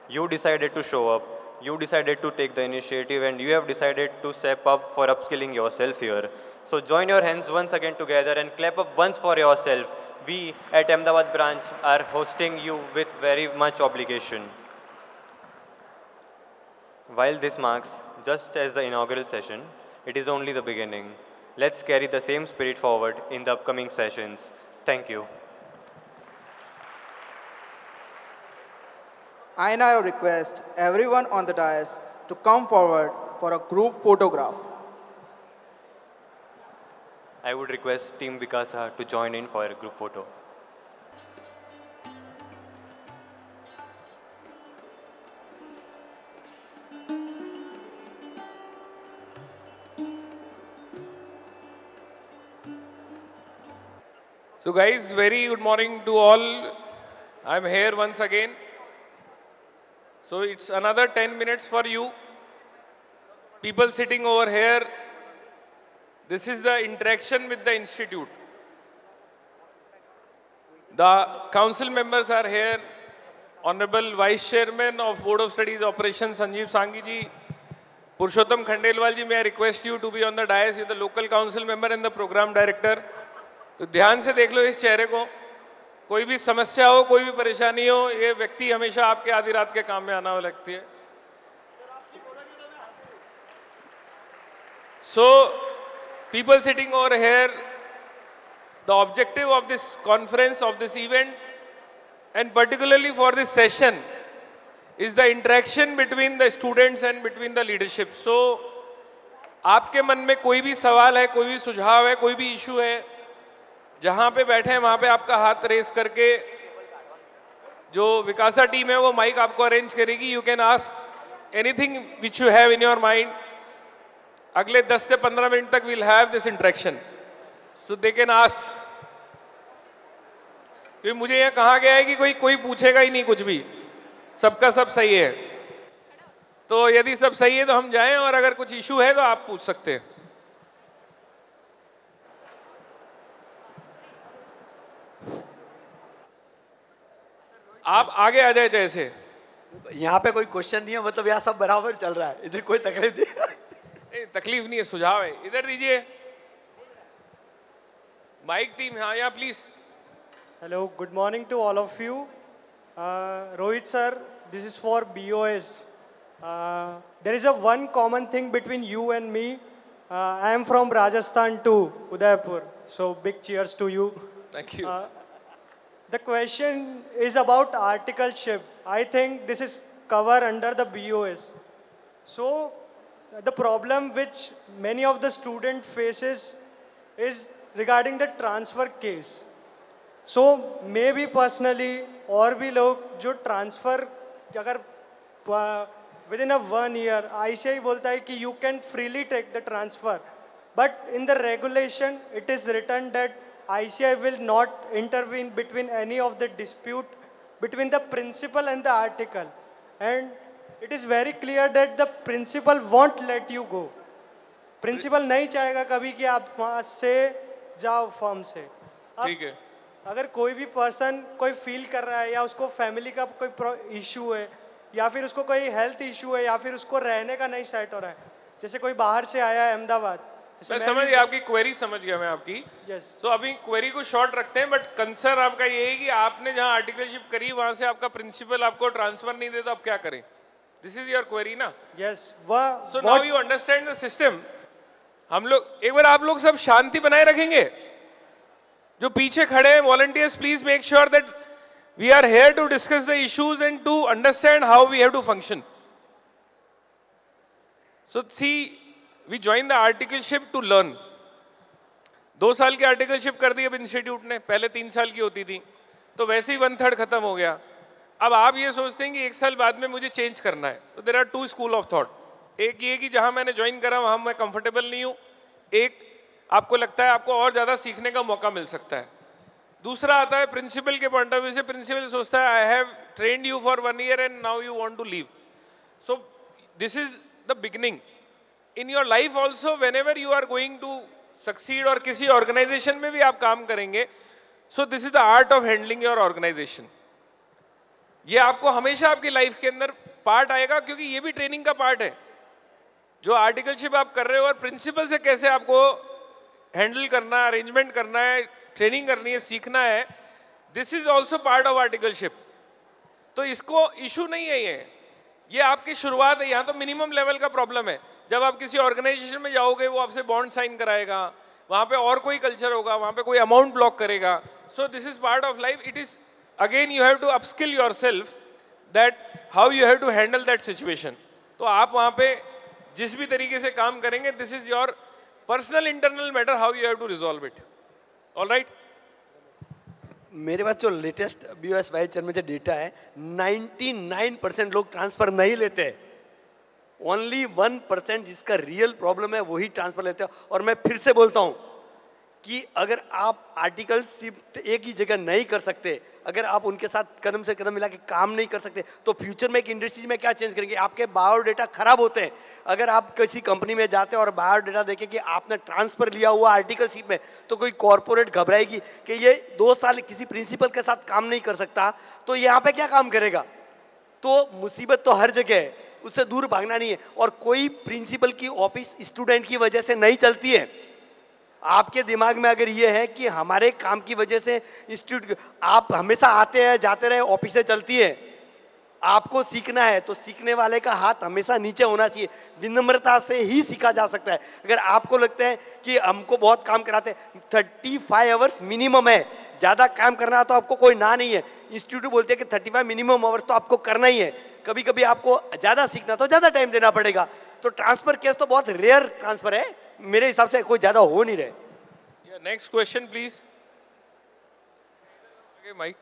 You decided to show up, you decided to take the initiative, and you have decided to step up for upskilling yourself here. So join your hands once again together and clap up once for yourself. We at Ahmedabad branch are hosting you with very much obligation. While this marks just as the inaugural session, it is only the beginning. Let's carry the same spirit forward in the upcoming sessions. Thank you. I now request everyone on the dais to come forward for a group photograph. I would request Team Vikasa to join in for a group photo. So guys, very good morning to all. I'm here once again. So it's another 10 minutes for you. People sitting over here, this is the interaction with the institute. The council members are here. Honorable Vice Chairman of Board of Studies Operations, Sanjeev Sanghi ji. Purushottam Khandelwal ji, may I request you to be on the dais with the local council member and the program director. तो ध्यान से देख लो इस चेहरे को. कोई भी समस्या हो, कोई भी परेशानी हो, ये व्यक्ति हमेशा आपके आधी रात के काम में आना हो लगती है. So, people sitting over here, the objective of this conference, of this event, and particularly for this session, is the interaction between the students and between the leadership. So, आपके मन में कोई भी सवाल है, कोई भी सुझाव है, कोई भी इशू है, जहाँ पे बैठे हैं वहाँ पे आपका हाथ रेस करके जो विकासा टीम है वो माइक आपको अरेंज करेगी. You can ask anything which you have in your mind. अगले 10 से 15 मिनट तक we'll have this interaction. So they can ask. क्योंकि मुझे यह कहा गया है कि कोई पूछेगा ही नहीं कुछ भी, सबका सब सही है. तो यदि सब सही है तो हम जाएं, और अगर कुछ इशू है तो आप पूछ सकते हैं. आप आगे आ जाए जैसे. यहाँ पे कोई क्वेश्चन नहीं है, मतलब यहाँ सब बराबर चल रहा है, इधर कोई तकलीफ नहीं. तकलीफ नहीं है, सुझाव है. इधर दीजिए माइक टीम. हाँ, yeah please. Hello, good morning to all of you. Rohit sir, this is for BOS. There is a one common thing between you and me. I am from Rajasthan too, Udaipur. So big cheers to you. Thank you. The question is about articleship. I think this is covered under the BOS. So the problem which many of the student faces is regarding the transfer case. So maybe personally और भी लोग जो transfer अगर within a 1 year ICAI बोलता है कि you can freely take the transfer, but in the regulation it is written that ICAI will not intervene between any of the dispute between the principal and the article, and it is very clear that the principal won't let you go. Principal नहीं चाहेगा कभी कि आप वहाँ से जाओ form से. ठीक है. अगर कोई भी पर्सन कोई फील कर रहा है या उसको फैमिली का कोई इशू है या फिर उसको कोई हेल्थ इशू है या फिर उसको रहने का नहीं सेट हो रहा है, जैसे कोई बाहर से आया है अहमदाबाद. मैं समझ गया आपकी क्वेरी, समझ गया मैं आपकी. तो अभी क्वेरी को शॉर्ट रखते हैं, बट कंसर्न आपका ये है कि आपने जहां आर्टिकलशिप करी वहां से आपका प्रिंसिपल आपको ट्रांसफर नहीं दे तो आप क्या करें? दिस इज योर क्वेरी ना? Yes. So now you understand the system. हम लोग एक बार आप लोग सब शांति बनाए रखेंगे. जो पीछे खड़े हैं volunteers, please make sure that we are here to discuss the issues and to understand how we have to function. So see, we join the articleship to learn. 2 साल की आर्टिकलशिप कर दी अब इंस्टीट्यूट ने, पहले 3 साल की होती थी, तो वैसे ही 1/3 खत्म हो गया. अब आप ये सोचते हैं कि 1 साल बाद में मुझे चेंज करना है, तो there are 2 school of thought. एक ये कि जहां मैंने ज्वाइन करा वहां मैं कंफर्टेबल नहीं हूं, एक आपको लगता है आपको और ज़्यादा सीखने का मौका मिल सकता है. दूसरा आता है प्रिंसिपल के पॉइंट ऑफ व्यू से. प्रिंसिपल सोचता है I have trained you for 1 year and now you want to leave. So this is the beginning in your life also. Whenever you are going to succeed और किसी organisation में भी आप काम करेंगे, so this is the art of handling your organisation. ये आपको हमेशा आपकी लाइफ के अंदर पार्ट आएगा, क्योंकि ये भी ट्रेनिंग का पार्ट है. जो आर्टिकलशिप आप कर रहे हो और प्रिंसिपल से कैसे आपको हैंडल करना है, अरेंजमेंट करना है, ट्रेनिंग करनी है, सीखना है, this is also part of articleship. तो इसको इशू नहीं है ये आपकी शुरुआत है. यहाँ तो मिनिमम लेवल का प्रॉब्लम है. जब आप किसी ऑर्गेनाइजेशन में जाओगे वो आपसे बॉन्ड साइन कराएगा, वहाँ पे और कोई कल्चर होगा, वहाँ पे कोई अमाउंट ब्लॉक करेगा. So this is part of life. It is again you have to upskill yourself that how you have to handle that situation. तो आप वहाँ पे जिस भी तरीके से काम करेंगे, this is your personal internal matter, how you have to resolve it. Alright. मेरे पास जो लेटेस्ट BOS वाइस चैनल में जो डेटा है, 99% लोग ट्रांसफर नहीं लेते. ओनली 1% जिसका रियल प्रॉब्लम है वही ट्रांसफर लेते हैं. और मैं फिर से बोलता हूँ कि अगर आप आर्टिकलशिप एक ही जगह नहीं कर सकते, अगर आप उनके साथ कदम से कदम मिला के काम नहीं कर सकते, तो फ्यूचर में एक इंडस्ट्री में क्या चेंज करेंगे? आपके बायोडाटा खराब होते हैं. अगर आप किसी कंपनी में जाते हैं और बायोडाटा देखें कि आपने ट्रांसफर लिया हुआ आर्टिकलशिप में, तो कोई कॉर्पोरेट घबराएगी कि ये 2 साल किसी प्रिंसिपल के साथ काम नहीं कर सकता, तो यहाँ पे क्या काम करेगा? तो मुसीबत तो हर जगह है, उससे दूर भागना नहीं है. और कोई प्रिंसिपल की ऑफिस स्टूडेंट की वजह से नहीं चलती है. आपके दिमाग में अगर ये है कि हमारे काम की वजह से इंस्टीट्यूट, आप हमेशा आते हैं जाते रहे, ऑफिसें चलती है, आपको सीखना है तो सीखने वाले का हाथ हमेशा नीचे होना चाहिए। विनम्रता से ही सीखा जा सकता है। अगर आपको लगता है कि हमको बहुत काम कराते हैं, 35 आवर्स मिनिमम है, ज़्यादा काम करना तो आपको कोई ना नहीं है। इंस्टीट्यूट बोलते हैं कि 35 मिनिमम आवर्स तो आपको करना ही है। कभी कभी आपको ज़्यादा सीखना तो ज़्यादा टाइम देना पड़ेगा। तो ट्रांसफर केस तो बहुत रेयर ट्रांसफर है, मेरे हिसाब से कोई ज़्यादा हो नहीं रहे। Next question please. Mic.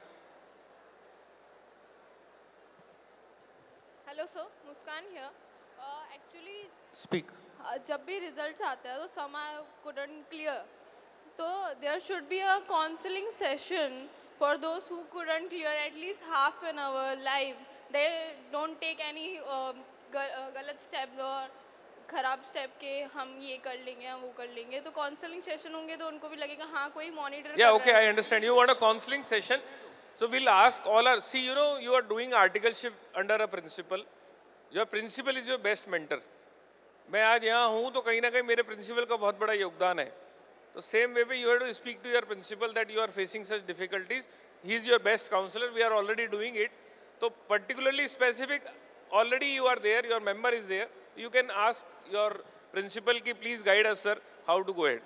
Hello sir, Muskaan here. Actually speak. जब भी रिजल्ट्स आते हैं तो सम आई कुडंट क्लियर, तो there should be a counselling session for those who couldn't clear at least half an hour live. They don't take any गलत step और खराब step के हम ये कर लेंगे हम वो कर लेंगे। तो काउंसलिंग सेशन होंगे तो उनको भी लगेगा हाँ कोई monitor. Yeah, okay, I understand. You want a counseling session. So we'll ask all our, see, you know, you are doing articleship under a principal. Your principal is your best mentor. मैं आज यहाँ हूँ तो कहीं ना कहीं मेरे principal का बहुत बड़ा योगदान है। तो सेम वे पे you have to speak to your principal that you are facing such difficulties. He is your best counselor. We are already doing it. तो particularly specific, already you are there, your member is there. You can ask your principal ki please guide us sir how to go ahead.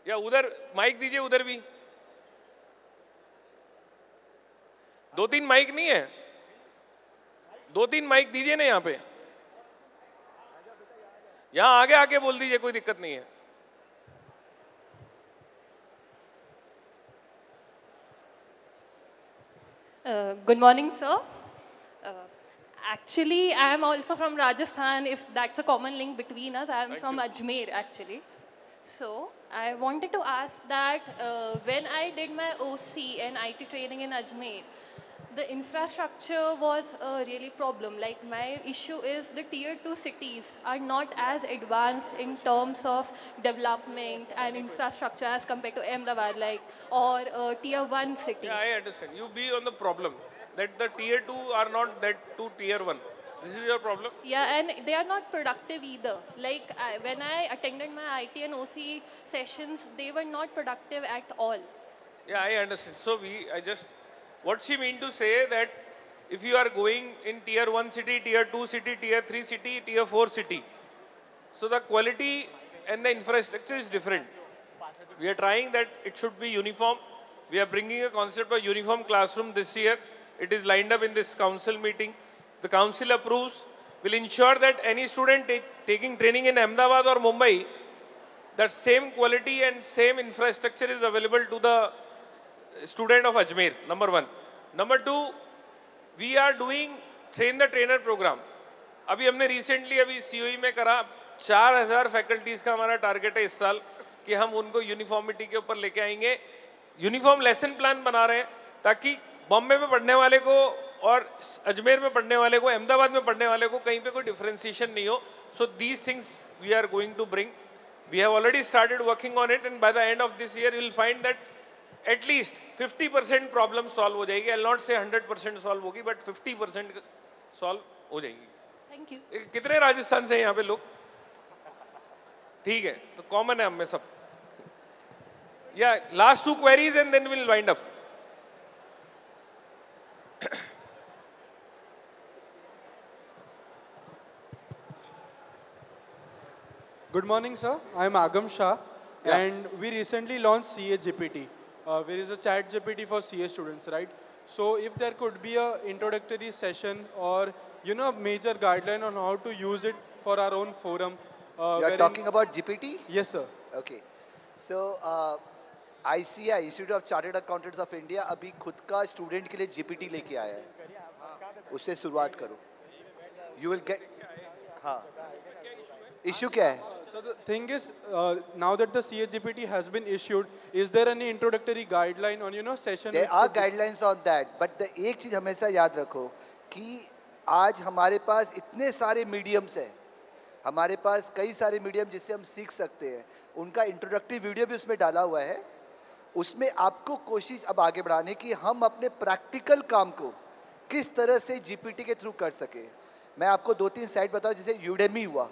या उधर mic दीजिए, उधर भी 2-3 mic नहीं है, 2-3 mic दीजिए ना यहाँ पे, यहाँ आगे आके बोल दीजिए, कोई दिक्कत नहीं है। Good morning, sir. Actually, I am also from Rajasthan. If that's a common link between us, I am from Ajmer, actually. So, I wanted to ask that when I did my OC and IT training in Ajmer, the infrastructure was a really problem. Like, my issue is the tier 2 cities are not as advanced in terms of development and infrastructure as compared to Ahmedabad, like, or a tier 1 city. Yeah, I understand. You be on the problem that the tier 2 are not that to tier 1. This is your problem? Yeah, and they are not productive either. Like, when I attended my IT and OC sessions, they were not productive at all. Yeah, I understand. So what she mean to say that if you are going in tier 1 city, tier 2 city, tier 3 city, tier 4 city, so the quality and the infrastructure is different. We are trying that it should be uniform. We are bringing a concept of uniform classroom this year. It is lined up in this council meeting. The council approves, will ensure that any student taking training in Ahmedabad or Mumbai, that same quality and same infrastructure is available to the student of Ajmer, number 1. Number 2, we are doing train the trainer program. अभी हमने recently अभी COE में करा, 4000 faculties का हमारा target है इस साल कि हम उनको uniformity के ऊपर लेके आएंगे. Uniform lesson plan बना रहे हैं ताकि बॉम्बे में पढ़ने वाले को और अजमेर में पढ़ने वाले को, अहमदाबाद में पढ़ने वाले को कहीं पे कोई differentiation नहीं हो. So these things we are going to bring. We have already started working on it, and by the end of this year you will find that at least 50% problem solve हो जाएगी. I'll not say 100% solve होगी, but 50% solve हो जाएगी. Thank you. कितने राजस्थान से हैं यहाँ पे लोग? ठीक है, तो common है हम में सब. Yeah, last 2 queries and then we'll wind up. Good morning, sir. I am Agam Shah, Yeah. and we recently launched CA GPT. There is a chat GPT for CA students, right? So if there could be a introductory session or, major guideline on how to use it for our own forum. You are talking about GPT? Yes, sir. Okay. So, ICI, Institute of Chartered Accountants of India, अभी खुद का student के लिए GPT लेके आया है. उससे शुरुआत करो. You will get. हाँ. Issue क्या है? So the thing is, now that the CA GPT has been issued, is there any introductory guideline on, session? There are guidelines on that, but the एक चीज हमेशा याद रखो कि आज हमारे पास इतने सारे मीडियम्स हैं, हमारे पास कई सारे मीडियम जिससे हम सीख सकते हैं. उनका इंट्रोडक्टरी वीडियो भी उसमें डाला हुआ है. उसमें आपको कोशिश अब आगे बढ़ाने की हम अपने प्रैक्टिकल काम को किस तरह से जीपीटी के थ्रू कर सके. मैं आपको 2-3 साइट बताऊं, जैसे यूडेमी हुआ,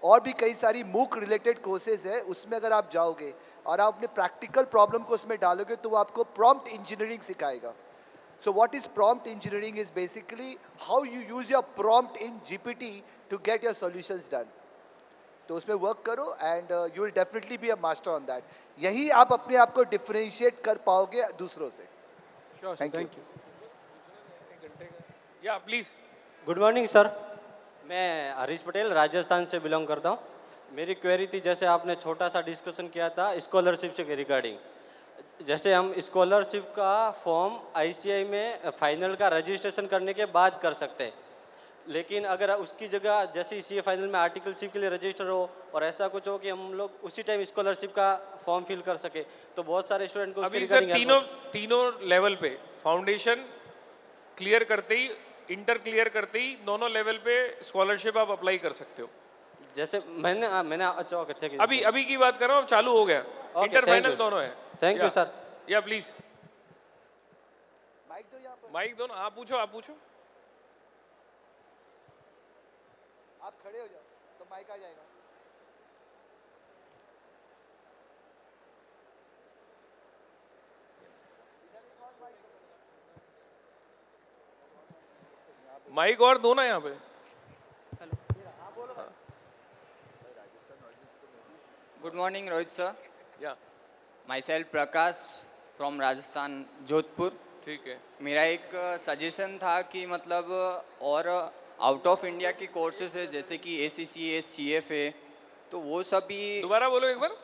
और भी कई सारी मूक रिलेटेड कोर्सेज है, उसमें अगर आप जाओगे और आप अपने प्रैक्टिकल प्रॉब्लम को उसमें डालोगे तो वो आपको प्रॉम्प्ट इंजीनियरिंग सिखाएगा. So what is prompt engineering is basically how you use your prompt in GPT to get your solutions done. तो उसमें वर्क करो and you will definitely be a master on that. यही आप अपने आप को differentiate कर पाओगे दूसरों से. Sure, Thank you. या प्लीज. गुड मॉर्निंग सर, मैं हरीश पटेल राजस्थान से बिलोंग करता हूँ. मेरी क्वेरी थी, जैसे आपने छोटा सा डिस्कशन किया था स्कॉलरशिप से रिगार्डिंग, जैसे हम स्कॉलरशिप का फॉर्म आईसीआई में फाइनल का रजिस्ट्रेशन करने के बाद कर सकते हैं, लेकिन अगर उसकी जगह जैसे सीए फाइनल में आर्टिकलशिप के लिए रजिस्टर हो और ऐसा कुछ हो कि हम लोग उसी टाइम स्कॉलरशिप का फॉर्म फिल कर सके, तो बहुत सारे स्टूडेंट को अभी सर तीनों लेवल पे फाउंडेशन क्लियर करते ही, इंटर क्लियर करते ही दोनों लेवल पे स्कॉलरशिप आप अप्लाई कर सकते हो. जैसे मैंने अच्छा ओके ठीक है, अभी की बात कर रहा हूँ, चालू हो गया. इंटर फाइनल दोनों है. Thank you sir. या प्लीज माइक दो ना. आप पूछो आप खड़े हो जाओ तो माइक आ जाएगा. माइक और दो ना यहाँ पे. Good morning Rohit sir. Yeah myself Prakash from Rajasthan Jodhpur. ठीक है. मेरा एक सजेशन था कि मतलब और आउट ऑफ इंडिया के कोर्सेज है जैसे कि ACCA CFA, तो वो सभी दोबारा बोलो एक बार.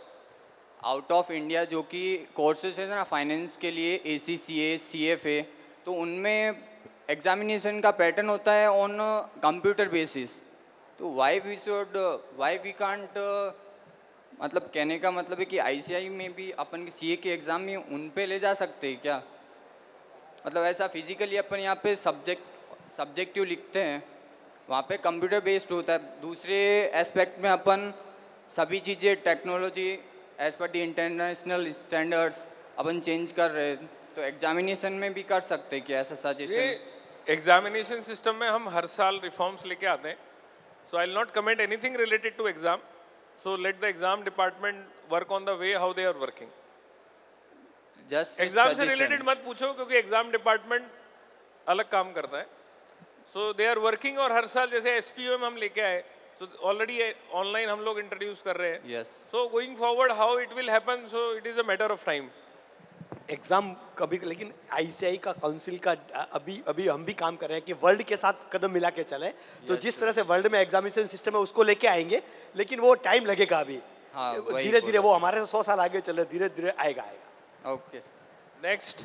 आउट ऑफ इंडिया जो कि कोर्सेज है ना फाइनेंस के लिए ACCA CFA, तो उनमें एग्जामिनेशन का पैटर्न होता है ऑन कंप्यूटर बेसिस. तो वाई वी कांट, मतलब कहने का मतलब है कि ICI में भी अपन के CA के एग्ज़ाम में उन पे ले जा सकते हैं क्या? मतलब ऐसा फिजिकली अपन यहाँ पे सब्जेक्टिव लिखते हैं, वहाँ पे कंप्यूटर बेस्ड होता है. दूसरे एस्पेक्ट में अपन सभी चीज़ें टेक्नोलॉजी एज पर दी इंटरनेशनल स्टैंडर्ड्स अपन चेंज कर रहे हैं, तो एग्जामिनेशन में भी कर सकते हैं क्या? ऐसा सजेशन. एग्जामिनेशन सिस्टम में हम हर साल रिफॉर्म्स लेके आते हैं. So I will not comment anything related to exam. So let the exam department work on the way how they are working. Just exam से रिलेटेड मत पूछो क्योंकि एग्जाम डिपार्टमेंट अलग काम करता है. So they are working, और हर साल जैसे SPO में हम लेके आए, so already ऑनलाइन हम लोग इंट्रोड्यूस कर रहे हैं. Yes. So going forward how it will happen, so it is a matter of time. Exam कभी, लेकिन ICI का काउंसिल का अभी हम भी काम कर रहे हैं कि वर्ल्ड के साथ कदम मिला के चलें. तो जिस तरह से वर्ल्ड में एग्जामिनेशन सिस्टम है उसको लेके आएंगे, लेकिन वो टाइम लगेगा अभी. धीरे धीरे वो हमारे 100 साल आगे चले, धीरे धीरे आएगा. Okay next.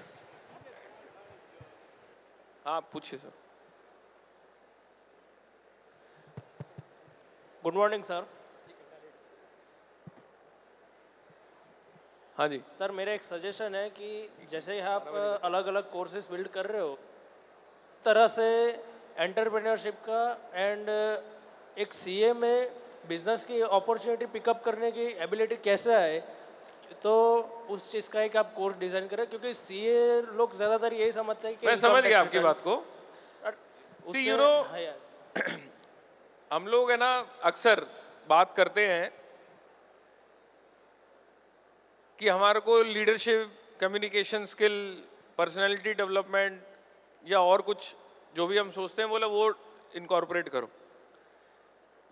हाँ पूछिए सर. Good morning sir. हाँ जी सर, मेरा एक सजेशन है कि जैसे आप अलग अलग कोर्सेज बिल्ड कर रहे हो, तरह से एंटरप्रेन्योरशिप का एंड एक CA में बिजनेस की अपॉर्चुनिटी पिकअप करने की एबिलिटी कैसे है, तो उस चीज़ का एक आप कोर्स डिज़ाइन करें, क्योंकि CA लोग ज़्यादातर यही समझते हैं कि मैं समझ गया आपकी बात को. See, you know, हम लोग है ना अक्सर बात करते हैं कि हमारे को leadership, communication skill, personality development या और कुछ जो भी हम सोचते हैं बोला वो इनकॉर्पोरेट करो.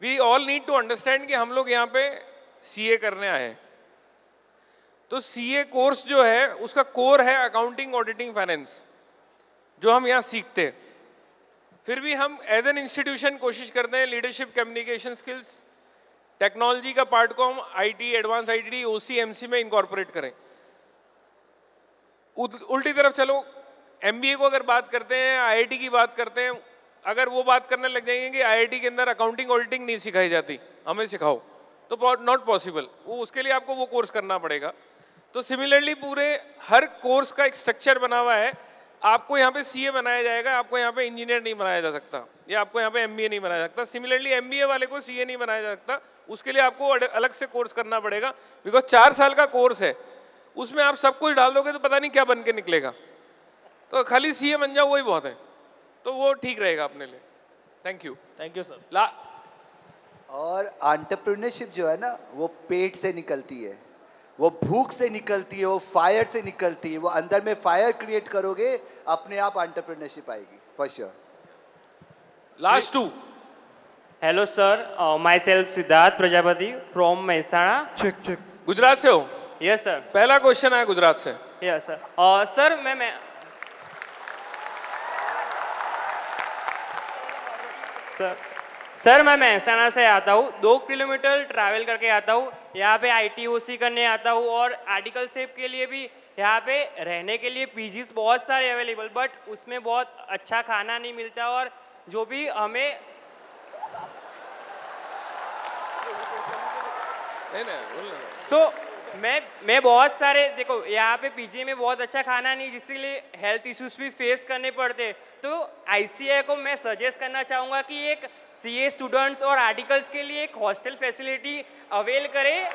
We all need to understand कि हम लोग यहाँ पे CA करने आए हैं. तो CA कोर्स जो है उसका कोर है अकाउंटिंग, ऑडिटिंग, फाइनेंस, जो हम यहाँ सीखते हैं. फिर भी हम एज एन इंस्टीट्यूशन कोशिश करते हैं लीडरशिप, कम्युनिकेशन स्किल्स, टेक्नोलॉजी का पार्ट को हम IT, advance ITD, OC, MC में इनकॉर्पोरेट करें. उल्टी तरफ चलो, MBA को अगर बात करते हैं, IIT की बात करते हैं, अगर वो बात करने लग जाएंगे कि IIT के अंदर अकाउंटिंग ऑडिटिंग नहीं सिखाई जाती, हमें सिखाओ, तो नॉट पॉसिबल. वो उसके लिए आपको वो कोर्स करना पड़ेगा. तो सिमिलरली पूरे हर कोर्स का एक स्ट्रक्चर बना हुआ है. आपको यहाँ पे CA बनाया जाएगा, आपको यहाँ पे इंजीनियर नहीं बनाया जा सकता, या आपको यहाँ पे MBA नहीं बनाया जा सकता. सिमिलरली MBA वाले को CA नहीं बनाया जा सकता, उसके लिए आपको अलग से कोर्स करना पड़ेगा. बिकॉज 4 साल का कोर्स है, उसमें आप सब कुछ डाल दोगे तो पता नहीं क्या बन के निकलेगा. तो खाली CA बन जाओ वही बहुत है, तो वो ठीक रहेगा अपने लिए. Thank you sir. और एंटरप्रेन्योरशिप जो है ना वो पेट से निकलती है, वो भूख से निकलती है, वो फायर से निकलती है। वो अंदर में फायर क्रिएट करोगे अपने आप एंटरप्रेन्योरशिप आएगी for sure. Last two. Hello sir, myself Siddharth Prajapati from Mehsana. Gujarat से हो? Yes sir. पहला क्वेश्चन है गुजरात से। Yes sir. सर मैं सर मैं मेहसाणा से आता हूँ, 2 किलोमीटर ट्रैवल करके आता हूँ। यहाँ पे ITOC करने आता हूँ और आर्टिकलशिप के लिए भी यहाँ पे रहने के लिए पीजीज बहुत सारे अवेलेबल, बट उसमें बहुत अच्छा खाना नहीं मिलता और जो भी हमें मैं बहुत सारे देखो यहाँ पे पीजी में बहुत अच्छा खाना नहीं, जिसके हेल्थ इश्यूज भी फेस करने पड़ते। तो ICAI को मैं सजेस्ट करना चाहूँगा कि एक CA स्टूडेंट्स और आर्टिकल्स के लिए एक हॉस्टल फैसिलिटी अवेल करे।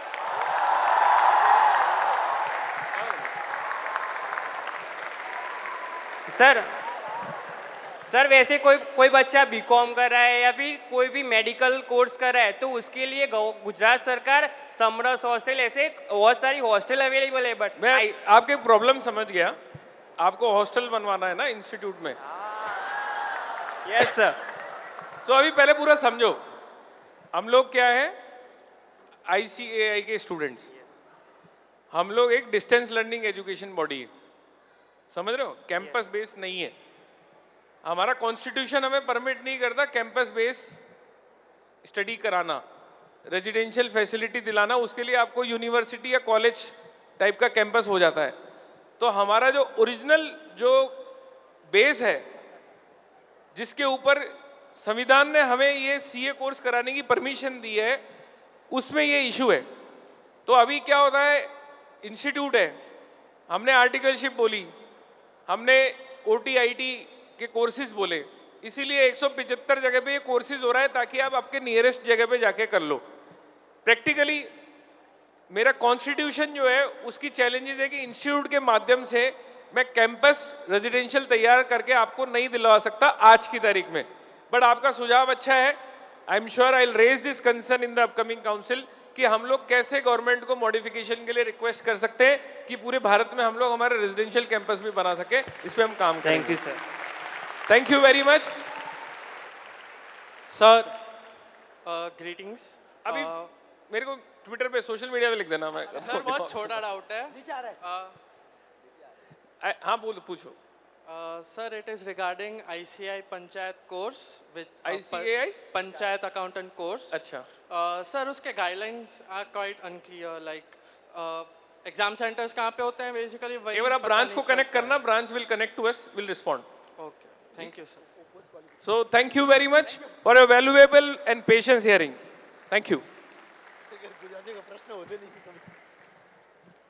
सर वैसे कोई बच्चा BCom कर रहा है या फिर कोई भी मेडिकल कोर्स कर रहा है तो उसके लिए गुजरात सरकार समरस हॉस्टल ऐसे बहुत सारी हॉस्टल अवेलेबल है। बट मैं आपके प्रॉब्लम समझ गया, आपको हॉस्टल बनवाना है ना इंस्टीट्यूट में? Yes sir. सो अभी पहले पूरा समझो, हम लोग क्या है ICAI के स्टूडेंट्स, हम लोग एक डिस्टेंस लर्निंग एजुकेशन बॉडी है, समझ रहे हो? कैंपस बेस नहीं है। हमारा कॉन्स्टिट्यूशन हमें परमिट नहीं करता कैंपस बेस स्टडी कराना, रेजिडेंशियल फैसिलिटी दिलाना। उसके लिए आपको यूनिवर्सिटी या कॉलेज टाइप का कैंपस हो जाता है। तो हमारा जो ओरिजिनल जो बेस है, जिसके ऊपर संविधान ने हमें ये CA कोर्स कराने की परमिशन दी है, उसमें ये इशू है। तो अभी क्या होता है, इंस्टीट्यूट है, हमने आर्टिकलशिप बोली, हमने OT-IT के कोर्सेज बोले, इसीलिए 175 जगह पे ये कोर्सेज हो रहा है ताकि आप आपके नियरेस्ट जगह पे जाके कर लो। प्रैक्टिकली मेरा कॉन्स्टिट्यूशन जो है उसकी चैलेंजेस है कि इंस्टीट्यूट के माध्यम से मैं कैंपस रेजिडेंशियल तैयार करके आपको नहीं दिलवा सकता आज की तारीख में। बट आपका सुझाव अच्छा है, I am sure I will raise this concern in the upcoming council कि हम लोग कैसे गवर्नमेंट को मॉडिफिकेशन के लिए रिक्वेस्ट कर सकते हैं कि पूरे भारत में हम लोग हमारे रेजिडेंशियल कैंपस भी बना सके। इस पर हम काम करेंगे। Thank you sir. Thank you very much sir. Greetings. अभी मेरे को ट्विटर पे सोशल मीडिया पे लिख देना। मैं सर बहुत छोटा डाउट है। हाँ पूछो। Sir it is regarding ICAI panchayat course with ICAI panchayat accountant course. अच्छा सर उसके guidelines are quite unclear, like exam centres कहाँ पे होते हैं बेसिकली वही। एक बार ब्रांच को कनेक्ट करना, branch will connect to us, will respond. Okay, thank you sir. So thank you very much for your valuable and patience hearing. Thank you. Gujarati का प्रश्न होते नहीं।